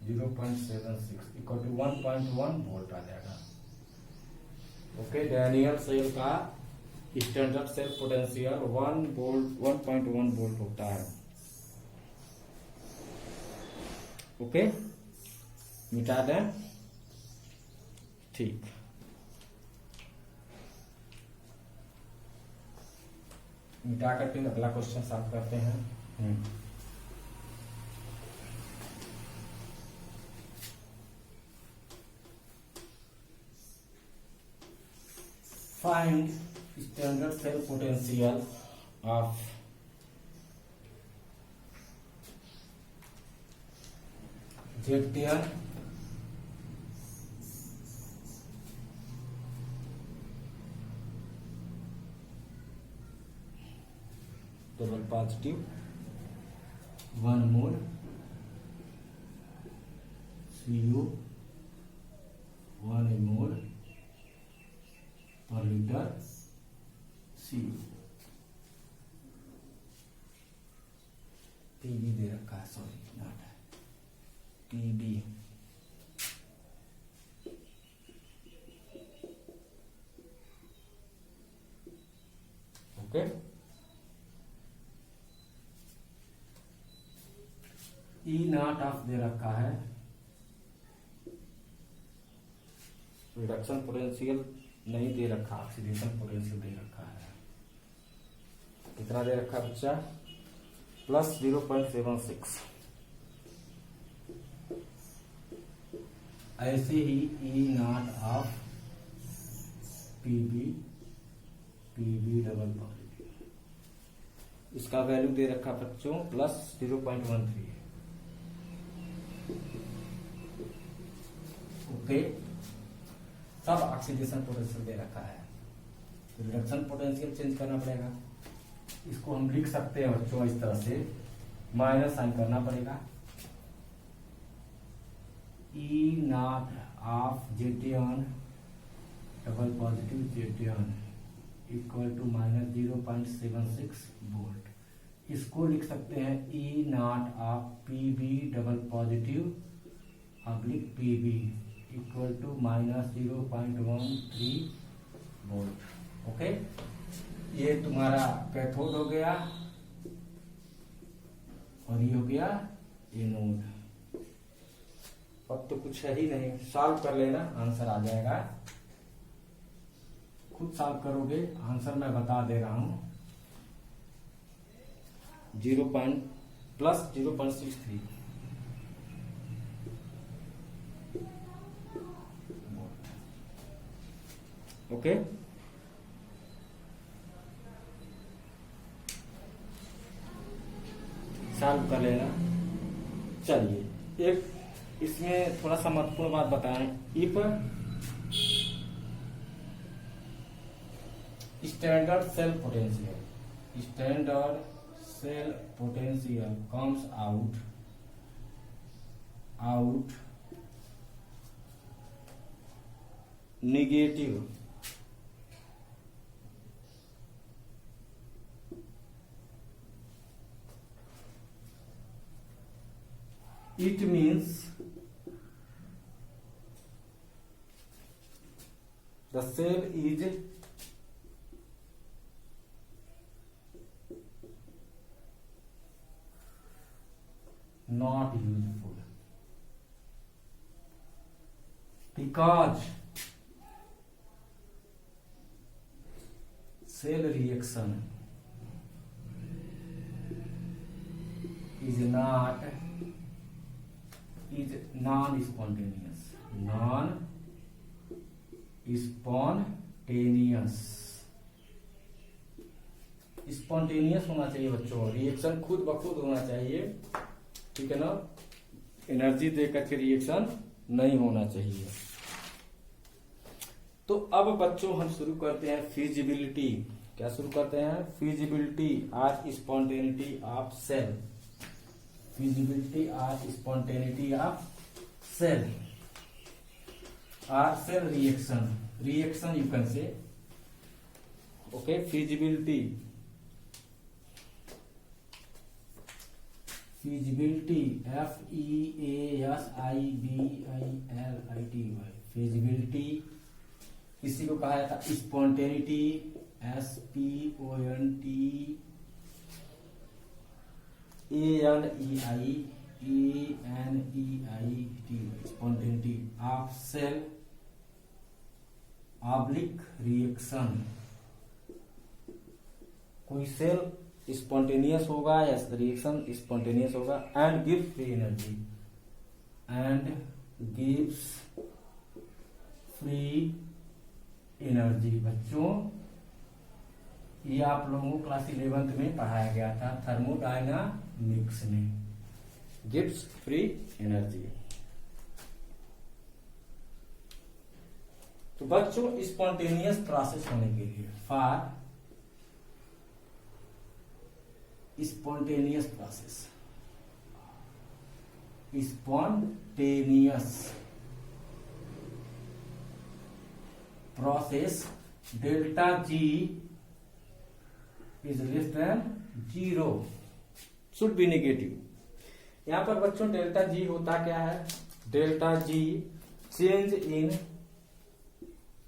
0.76 equal to 1.1 volt आ जाएगा। ओके, डैनियल सेल का स्टैंडर्ड सेल पोटेंशियल 1.1 वोल्ट होता है। ओके, मिटा दें, ठीक। मिटा करके अगला क्वेश्चन सॉल्व करते हैं। Find standard cell potential of ZTR double positive 1 mole CO 1 mole per litre CO। PB दे रखा है, सॉरी नॉट है, PB। Okay, E not of दे रखा है, रिडक्शन पोटेंशियल नहीं दे रखा, ऑक्सीडेशन पोटेंशियल दे रखा है। कितना दे रखा बच्चा? प्लस 0.76। ऐसे ही E not of PB double positive, इसका वैल्यू दे रखा बच्चों प्लस 0.13। ओके, सब ऑक्सीडेशन पोटेंशियल दे रखा है। रिडक्शन पोटेंशियल चेंज करना पड़ेगा, इसको हम लिख सकते हैं बच्चों इस तरह से, माइनस साइन करना पड़ेगा। E not of ZTR double positive ZTR equal to minus 0.76 volt. इसको लिख सकते हैं E not of PB double positive oblique PB equal to minus 0.13 volt. Okay, ये तुम्हारा कैथोड हो गया और ये हो गया एनोड। अब तो कुछ है ही नहीं, सॉल्व कर लेना, आंसर आ जाएगा। खुद सॉल्व करोगे, आंसर मैं बता दे रहा हूं। 0.+0.63। ओके, सॉल्व कर लेना। चलिए, एक इसमें थोड़ा सा महत्वपूर्ण बात बताएं। If standard cell potential comes out negative, it means the cell is not useful because cell reaction is non-spontaneous. Spontaneous होना चाहिए बच्चों, रिएक्शन खुद ब खुद होना चाहिए, ठीक है ना। एनर्जी देकर के रिएक्शन नहीं होना चाहिए। तो अब बच्चों हम शुरू करते हैं फिजिबिलिटी। क्या शुरू करते हैं? फिजिबिलिटी और स्पॉन्टेनिटी ऑफ सेल। फिजिबिलिटी और स्पॉन्टेनिटी ऑफ सेल और cell reaction you can say. Okay, feasibility FEASIBILITY। Feasibility किसी को कहा जाता है spontaneity, SPONTANEITY, spontaneity of cell oblique reaction. कोई सेल स्पॉन्टेनियस होगा या रिएक्शन स्पॉन्टेनियस होगा एंड गिव्स फ्री एनर्जी। बच्चों, ये आप लोगों को क्लास 11th में पढ़ाया गया था थर्मोडायनामिक्स में। गिव्स फ्री एनर्जी। तो बच्चों, स्पॉन्टेनियस प्रोसेस होने के लिए for spontaneous process delta G is less than 0, should be negative. यहां पर बच्चों डेल्टा जी होता क्या है? डेल्टा जी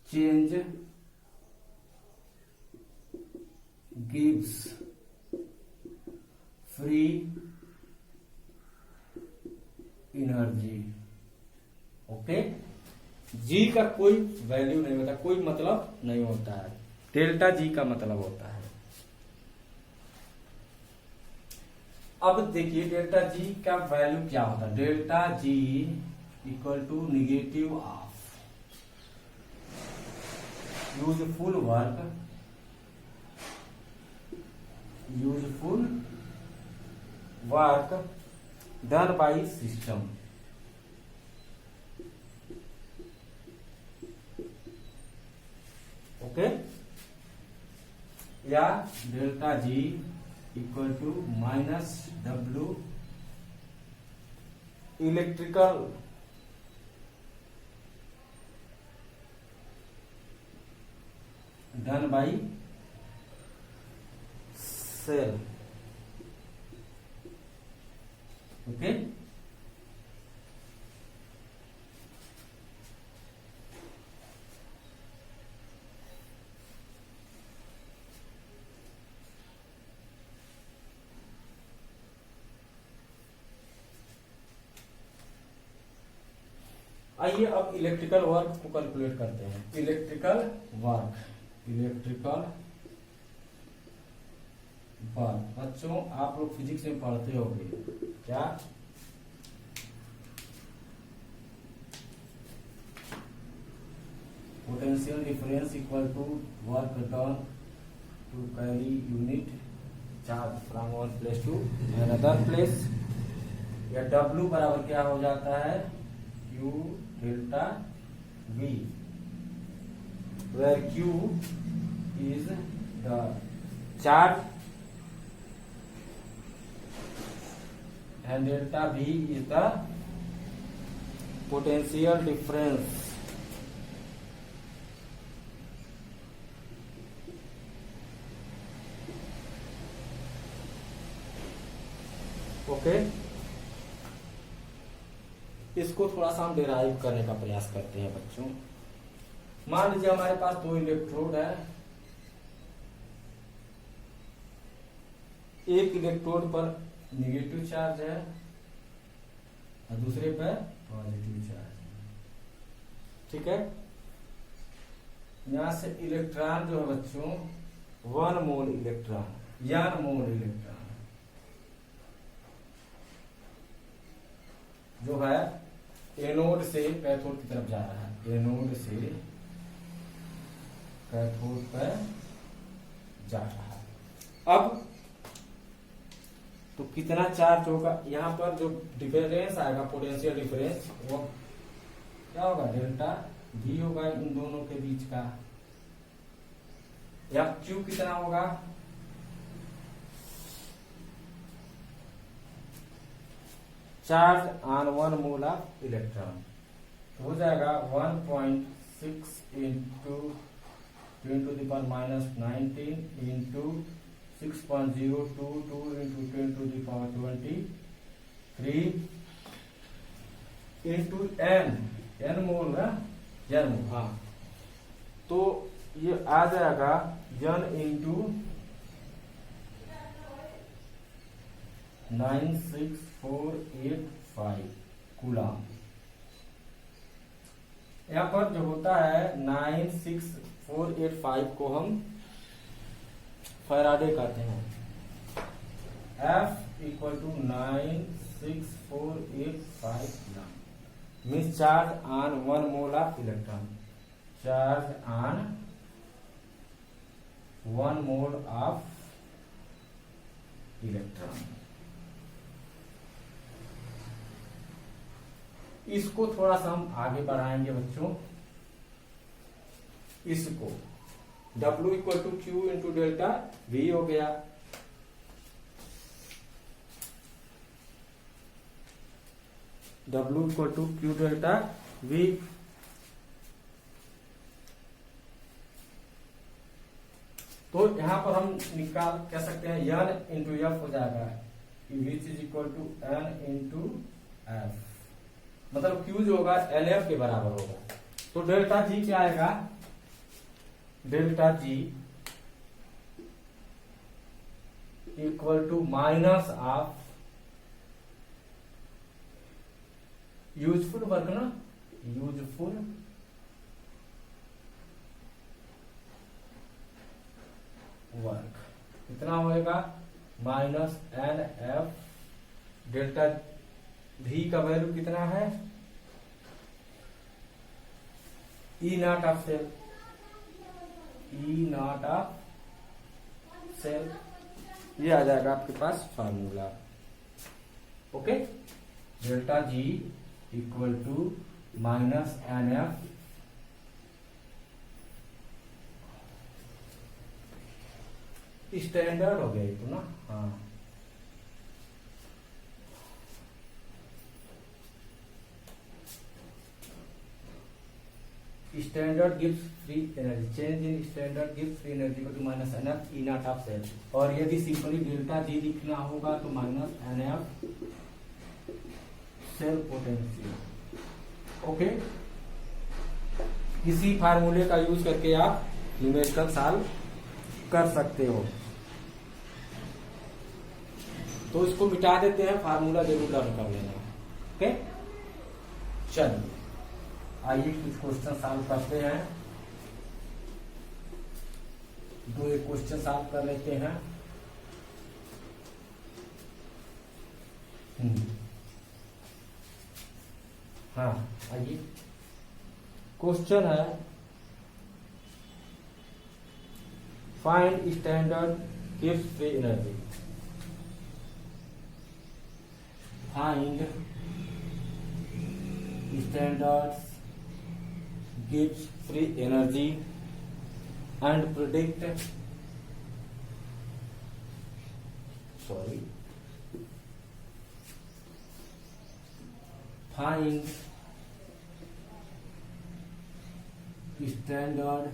चेंज गिव्स फ्री एनर्जी। ओके, जी का कोई वैल्यू नहीं होता, कोई मतलब नहीं होता है, डेल्टा जी का मतलब होता है। अब देखिए डेल्टा जी का वैल्यू क्या होता है। Delta G equal to negative of useful work done by system. Okay, या delta G equal to -W electrical done by cell. Okay, आइए अब इलेक्ट्रिकल वर्क को कैलकुलेट करते हैं। Electrical work electrical bulb. बच्चों आप लोग फिजिक्स में पढ़ते होंगे क्या, potential difference equal to work done to carry unit charge from one place to another place. या W बराबर क्या हो जाता है, Q delta V, where Q is the charge and delta V is the potential difference। Okay, इसको थोड़ा सा हम डिराइव करने का प्रयास करते हैं बच्चों। मान लीजिए हमारे पास दो इलेक्ट्रोड है, एक इलेक्ट्रोड पर नेगेटिव चार्ज है और दूसरे पर पॉजिटिव चार्ज है, ठीक है। यहां से इलेक्ट्रॉन जो है बच्चों 1 मोल इलेक्ट्रॉन, n मोल इलेक्ट्रॉन जो है एनोड से कैथोड की तरफ जा रहा है, एनोड से कैथोड पर जा रहा है। अब तो कितना चार्ज होगा, यहाँ पर जो डिफरेंस आएगा पोटेंशियल डिफरेंस वो क्या होगा, डेल्टा V होगा इन दोनों के बीच का। या Q कितना होगा, charge on 1 mole of electron, हो जाएगा 1.6 into 10 to the power minus 19 into 6.022 into 10 to the power 23 into n मोल है, n मोल, हाँ। तो ये आ जाएगा n इंटू 96485 कूलम। यहाँ पर जो होता है 96485 को हम फैराडे कहते हैं। F equal to 96485 coulomb means charge on 1 mole of electron, charge on 1 mole of electron. इसको थोड़ा सा हम आगे बढ़ाएंगे बच्चों, इसको W equal to Q into delta V हो गया। W equal to Q delta V, तो यहां पर हम निकाल कह सकते हैं n इंटू F हो जाएगा, which is equal to n into F, मतलब Q जो होगा LF के बराबर होगा। तो डेल्टा G क्या आएगा, delta G equal to minus of useful work ना, यूजफुल वर्क कितना होएगा, माइनस NF, डेल्टा V का वैल्यू कितना है, E naught of cell, E naught of cell, ये आ जाएगा आपके पास formula. Okay, delta G equal to minus NF standard हो गया तो ना, हाँ standard gives free energy, change in standard gives free energy को to minus NF E naught of cell. और यदि सिंपली डेल्टा G लिखना होगा तो minus NF cell potential. Okay, किसी फार्मूले का यूज करके आप न्यूमेरिकल सॉल्व कर सकते हो। तो इसको मिटा देते हैं, फार्मूला जरूर लर्न कर लेना। ओके, चलिए आइए कुछ क्वेश्चन सॉल्व करते हैं। दो एक क्वेश्चन सॉल्व कर लेते हैं। हाँ आइए, क्वेश्चन है find standard gives free energy. Find standard gives free energy and predict find standard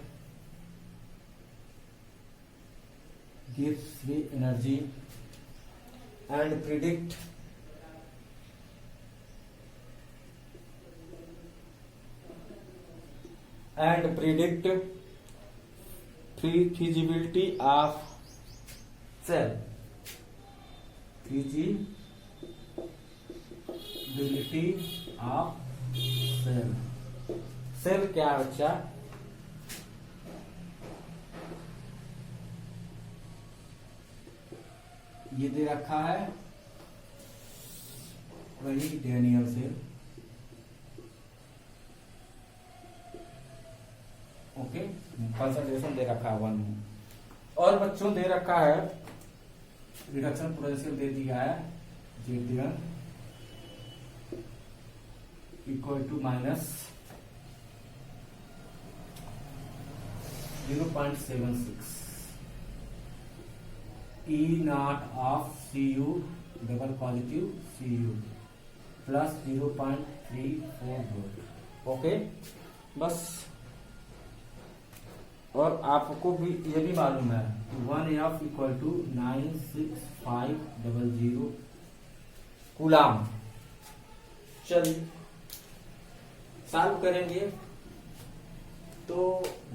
gives free energy and predict feasibility of cell. Feasibility of cell. Cell क्या है बच्चा? ये दे रखा है वही डेनियल सेल। ओके, कंसंट्रेशन दे रखा है 1 और बच्चों दे रखा है रिडक्शन पोटेंशियल दे दिया है Zn equal to minus 0.76 E naught of Cu double positive Cu plus 0.34 volt. Okay बस, और आपको भी ये भी मालूम है 1F इक्वल टू 96500 कूलाम। चलिए सॉल्व करेंगे। तो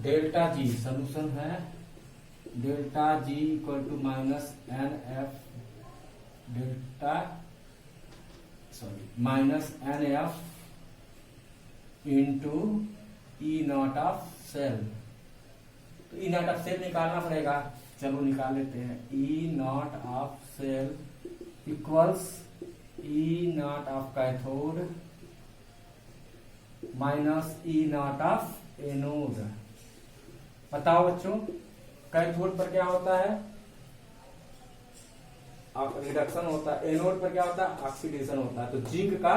डेल्टा जी सोल्यूशन है, delta G equal to minus NF delta minus NF into E not of cell. तो ई नॉट ऑफ सेल निकालना पड़ेगा, चलो निकाल लेते हैं। E not of cell equals E not of cathode minus E not of anode. बताओ बच्चों, cathode पर क्या होता है? रिडक्शन होता है। एनोड पर क्या होता है? ऑक्सीडेशन होता है। तो जिंक का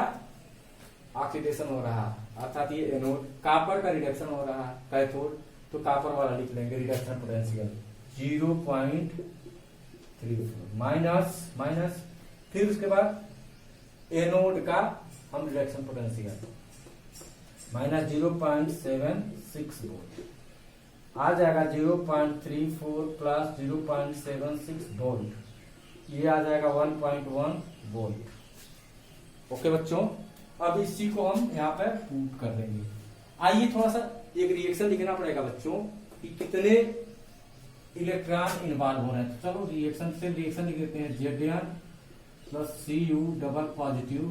ऑक्सीडेशन हो रहा है, अर्थात ये एनोड। कापर का रिडक्शन हो रहा है कैथोड, तो कापर वाला लिख लेंगे रिडक्शन पोटेंशियल 0.34 माइनस फिर उसके बाद एनोड का हम रिडक्शन पोटेंशियल माइनस 0.76 वोल्ट आ जाएगा। 0.34 प्लस 0.76 वोल्ट, ये आ जाएगा 1.1 वोल्ट। ओके बच्चों, अब इसी को हम यहाँ पे प्रूव कर देंगे। आइए थोड़ा सा एक रिएक्शन लिखना पड़ेगा बच्चों कि कितने इलेक्ट्रॉन इन्वॉल्व हो रहे हैं। तो चलो रिएक्शन लिख देते हैं। Zn plus Cu double positive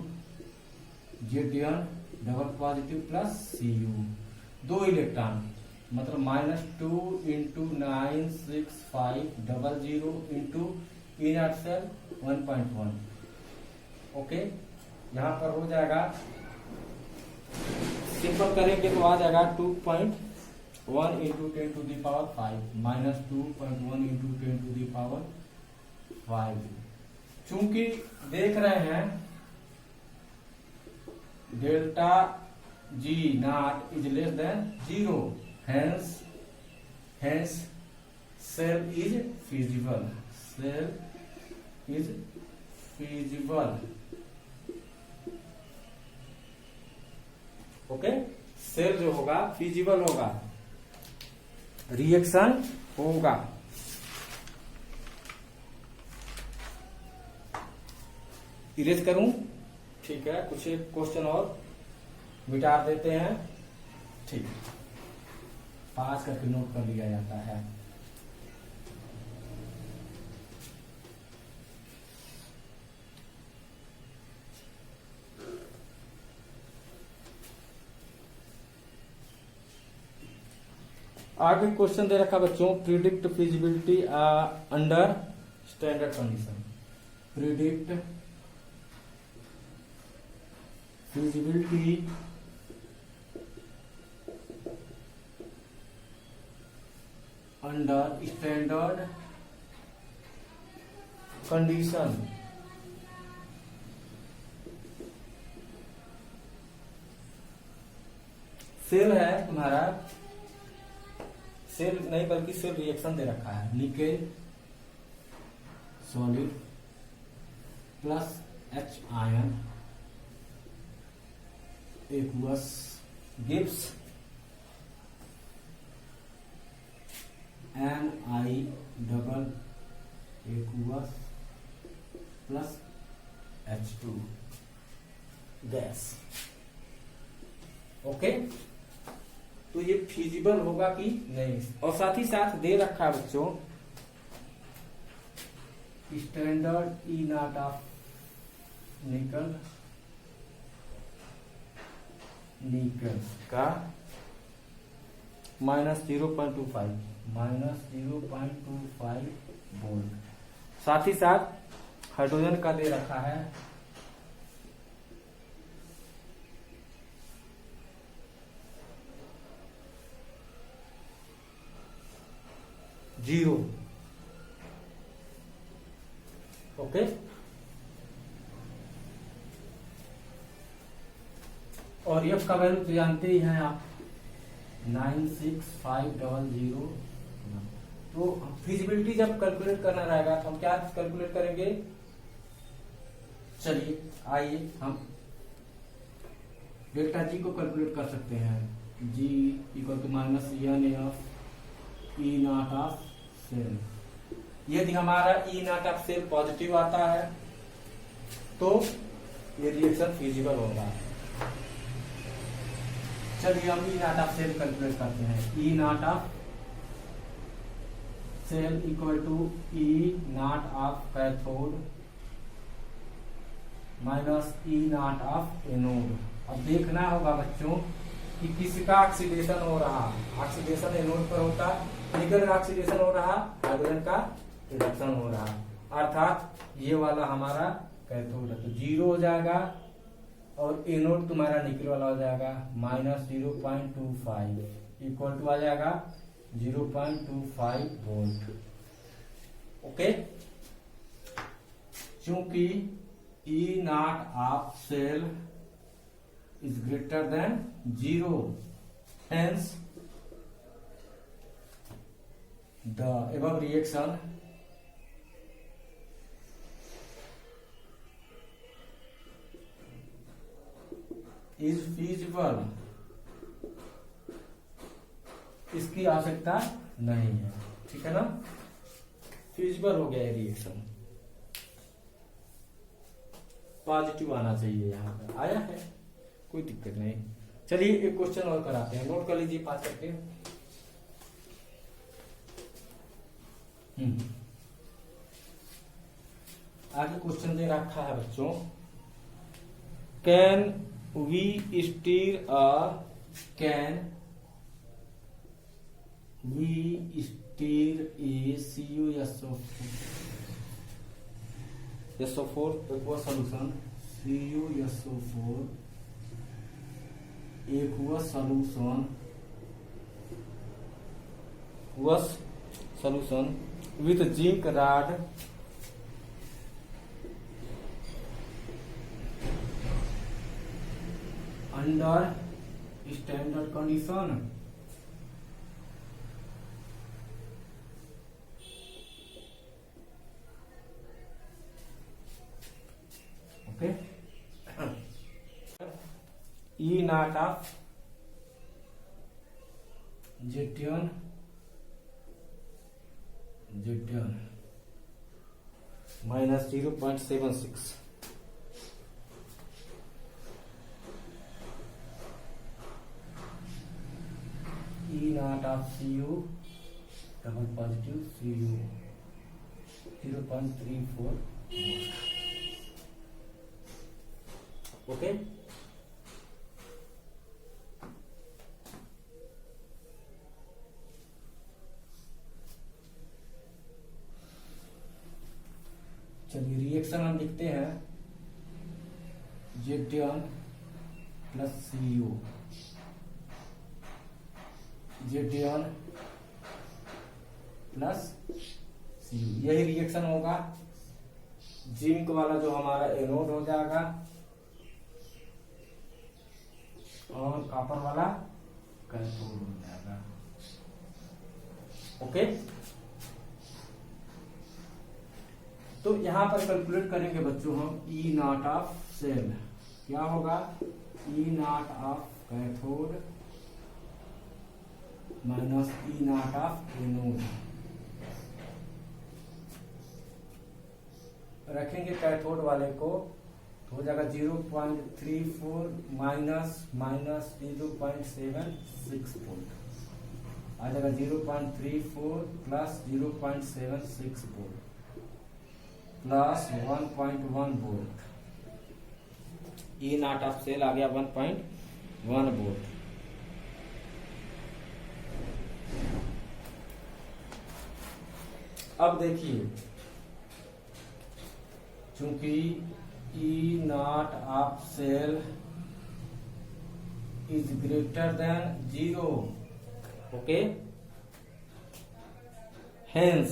Zn double positive plus Cu, 2 electron मतलब -2 into 96500 into E naught cell 1.1। Okay, यहां पर हो जाएगा, सिंपल करेंगे तो आ जाएगा 2.1 into 10 to the power 5 minus 2.1 into 10 to the power 5। चूंकि देख रहे हैं delta G naught is less than 0, hence cell is feasible. Okay, cell जो होगा फीजिबल होगा, रिएक्शन होगा। इरेज करूं? ठीक है, कुछ एक क्वेश्चन और मिटा देते हैं। ठीक, पास करके नोट कर लिया जाता है। आगे क्वेश्चन दे रखा बच्चों, predict feasibility under standard condition. Predict feasibility under standard condition. Cell है तुम्हारा, सेल नहीं बल्कि सेल रिएक्शन दे रखा है, nickel solid plus H ion aqueous gives Ni double aqueous plus H2 gas. Okay, तो ये फिजिबल होगा कि नहीं। और साथ ही साथ दे रखा है बच्चों स्टैंडर्ड ई नॉट ऑफ निकल का -0.25 वोल्ट। साथ ही साथ हाइड्रोजन का दे रखा है 0। ओके, और एफ का वैल्यू तो जानते ही हैं आप 96500। तो फिजिबिलिटी जब कैलकुलेट करना रहेगा तो हम क्या कैलकुलेट करेंगे, चलिए आइए हम डेल्टा जी को कैलकुलेट कर सकते हैं। G equal to -n of E not of cell. यदि हमारा ई नॉट ऑफ सेल पॉजिटिव आता है तो ये रिएक्शन फिजिबल होगा। चलिए हम E not of cell calculate करते हैं। E not of cell equal to E not of cathode minus E not of anode. अब देखना होगा बच्चों कि किसका ऑक्सीडेशन हो रहा। ऑक्सीडेशन एनोड पर होता, निकल का ऑक्सीडेशन हो रहा, हाइड्रोजन का रिडक्शन हो रहा, अर्थात ये वाला हमारा कैथोड है तो 0 हो जाएगा और एनोड तुम्हारा निकल वाला हो जाएगा -0.25 इक्वल टू आ जाएगा 0.25 वोल्ट। ओके, क्योंकि E not of cell is greater than 0, hence the above reaction is feasible। इसकी आवश्यकता नहीं है, ठीक है ना। फिजिबल हो गया रिएक्शन, पॉजिटिव आना चाहिए, यहाँ पे आया है, कोई दिक्कत नहीं। चलिए एक क्वेश्चन और कराते हैं, नोट कर लीजिए 5 करके। आगे क्वेश्चन दे रखा है बच्चों, can we stir a CuSO4 aqueous solution CuSO4 aqueous solution with zinc rod under standard condition। Okay, E not of जेटियन -0.76 E not of Cu double positive Cu 0.34। Okay, चलिए रिएक्शन हम लिखते हैं Zn plus Cu, Zn plus Cu, यही reaction होगा। Zinc वाला जो हमारा एनोड हो जाएगा और कॉपर वाला कैथोड हो जाएगा। ओके, तो यहां पर कैलकुलेट करेंगे बच्चों हम ई नॉट ऑफ सेल। क्या होगा? E not of cathode minus E not of anode. रखेंगे कैथोड वाले को तो हो जाएगा 0.34 माइनस 0.76 वोल्ट, आ जाएगा 0.34 plus 0.76 volt plus 1.1 volt. E not of cell आ गया 1.1 वोल्ट। अब देखिए, चूंकि E not of cell is greater than 0, okay, hence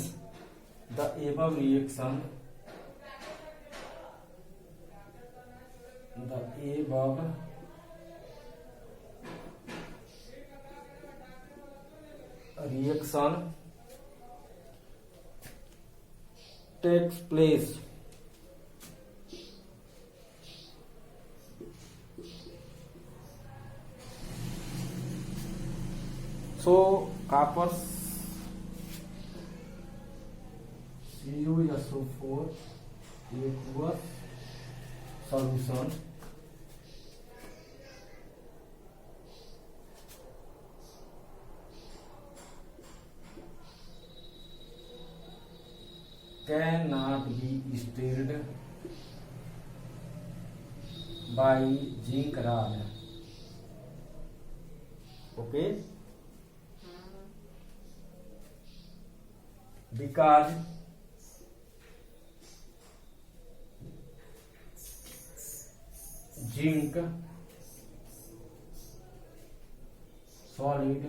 the above reaction, the above reaction takes place so copper CuSO4 aqueous solution cannot be stirred by zinc rod. Okay, because zinc solid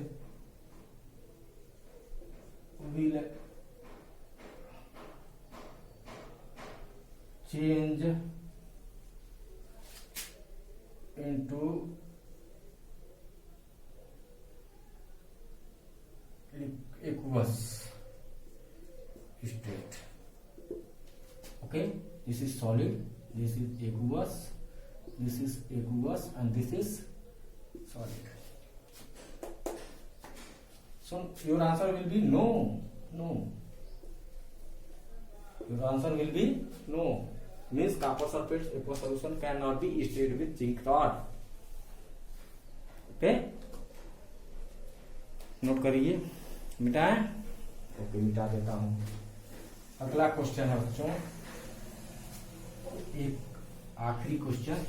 will change into aqueous state. Okay, this is solid, this is aqueous, this is aqueous, and this is solid. So your answer will be no. Your answer will be no. Means copper sulfate aqueous solution cannot be stirred with zinc rod. Okay, note करिए। मिटाएं? Okay, मिटा देता हूं। अगला question है बच्चों, एक आखिरी question.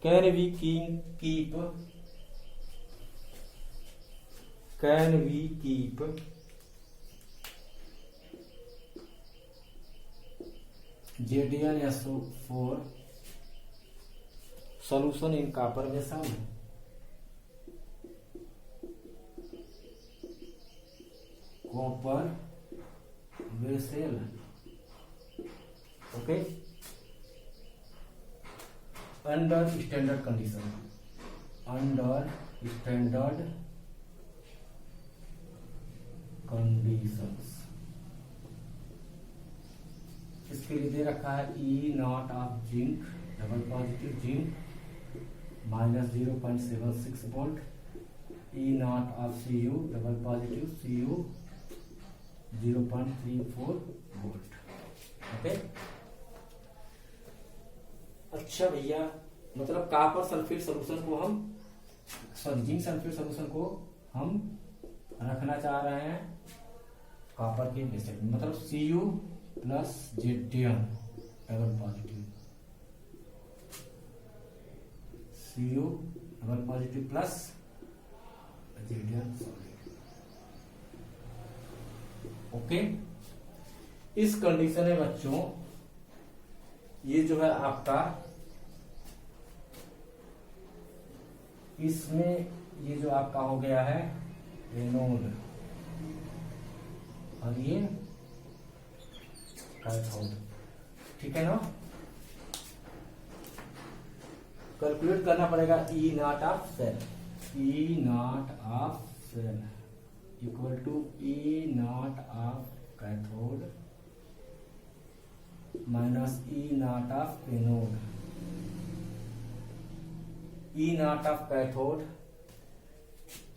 Can we keep ZnSO4 solution in copper vessel? Copper vessel. Okay, under standard condition. Under standard conditions इसके लिए दे रखा है E not of zinc double positive zinc minus 0.76 volt, E not of Cu double positive Cu 0.34 volt. Okay, अच्छा भैया, मतलब copper sulphate solution को हम जिंक सल्फेट सोल्यूशन को हम रखना चाह रहे हैं कॉपर के बेसिस में, मतलब Cu plus Zn double positive, Cu double positive plus Zn solid. Okay, इस कंडीशन में बच्चों ये जो है आपका, इसमें ये जो आपका हो गया है एनोड और ये कैथोड, ठीक है ना। कैलकुलेट करना पड़ेगा E not of cell, E not of cell equal to E not of cathode minus E not of anode. E not of cathode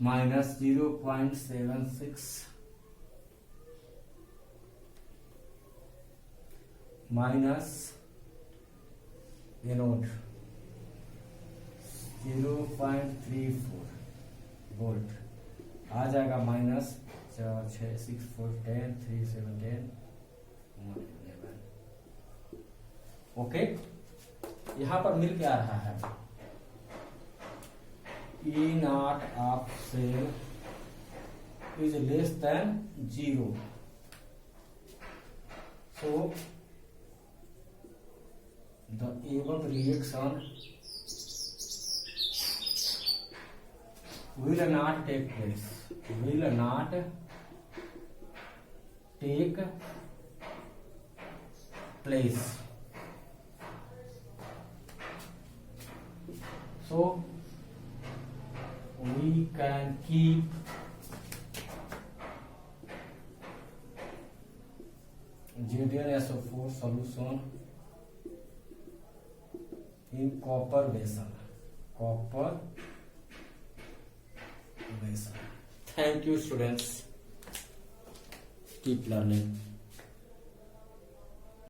minus 0.76 minus anode 0.34 volt आ जाएगा, माइनस 4 6 6 4 10 3 7 10 1 11। ओके, यहां पर मिल के आ रहा है E not of cell is less than 0, so the above reaction will not take place, will not take place. So we can keep ZnSO4 solution in copper vessel, copper vessel. Thank you students, keep learning.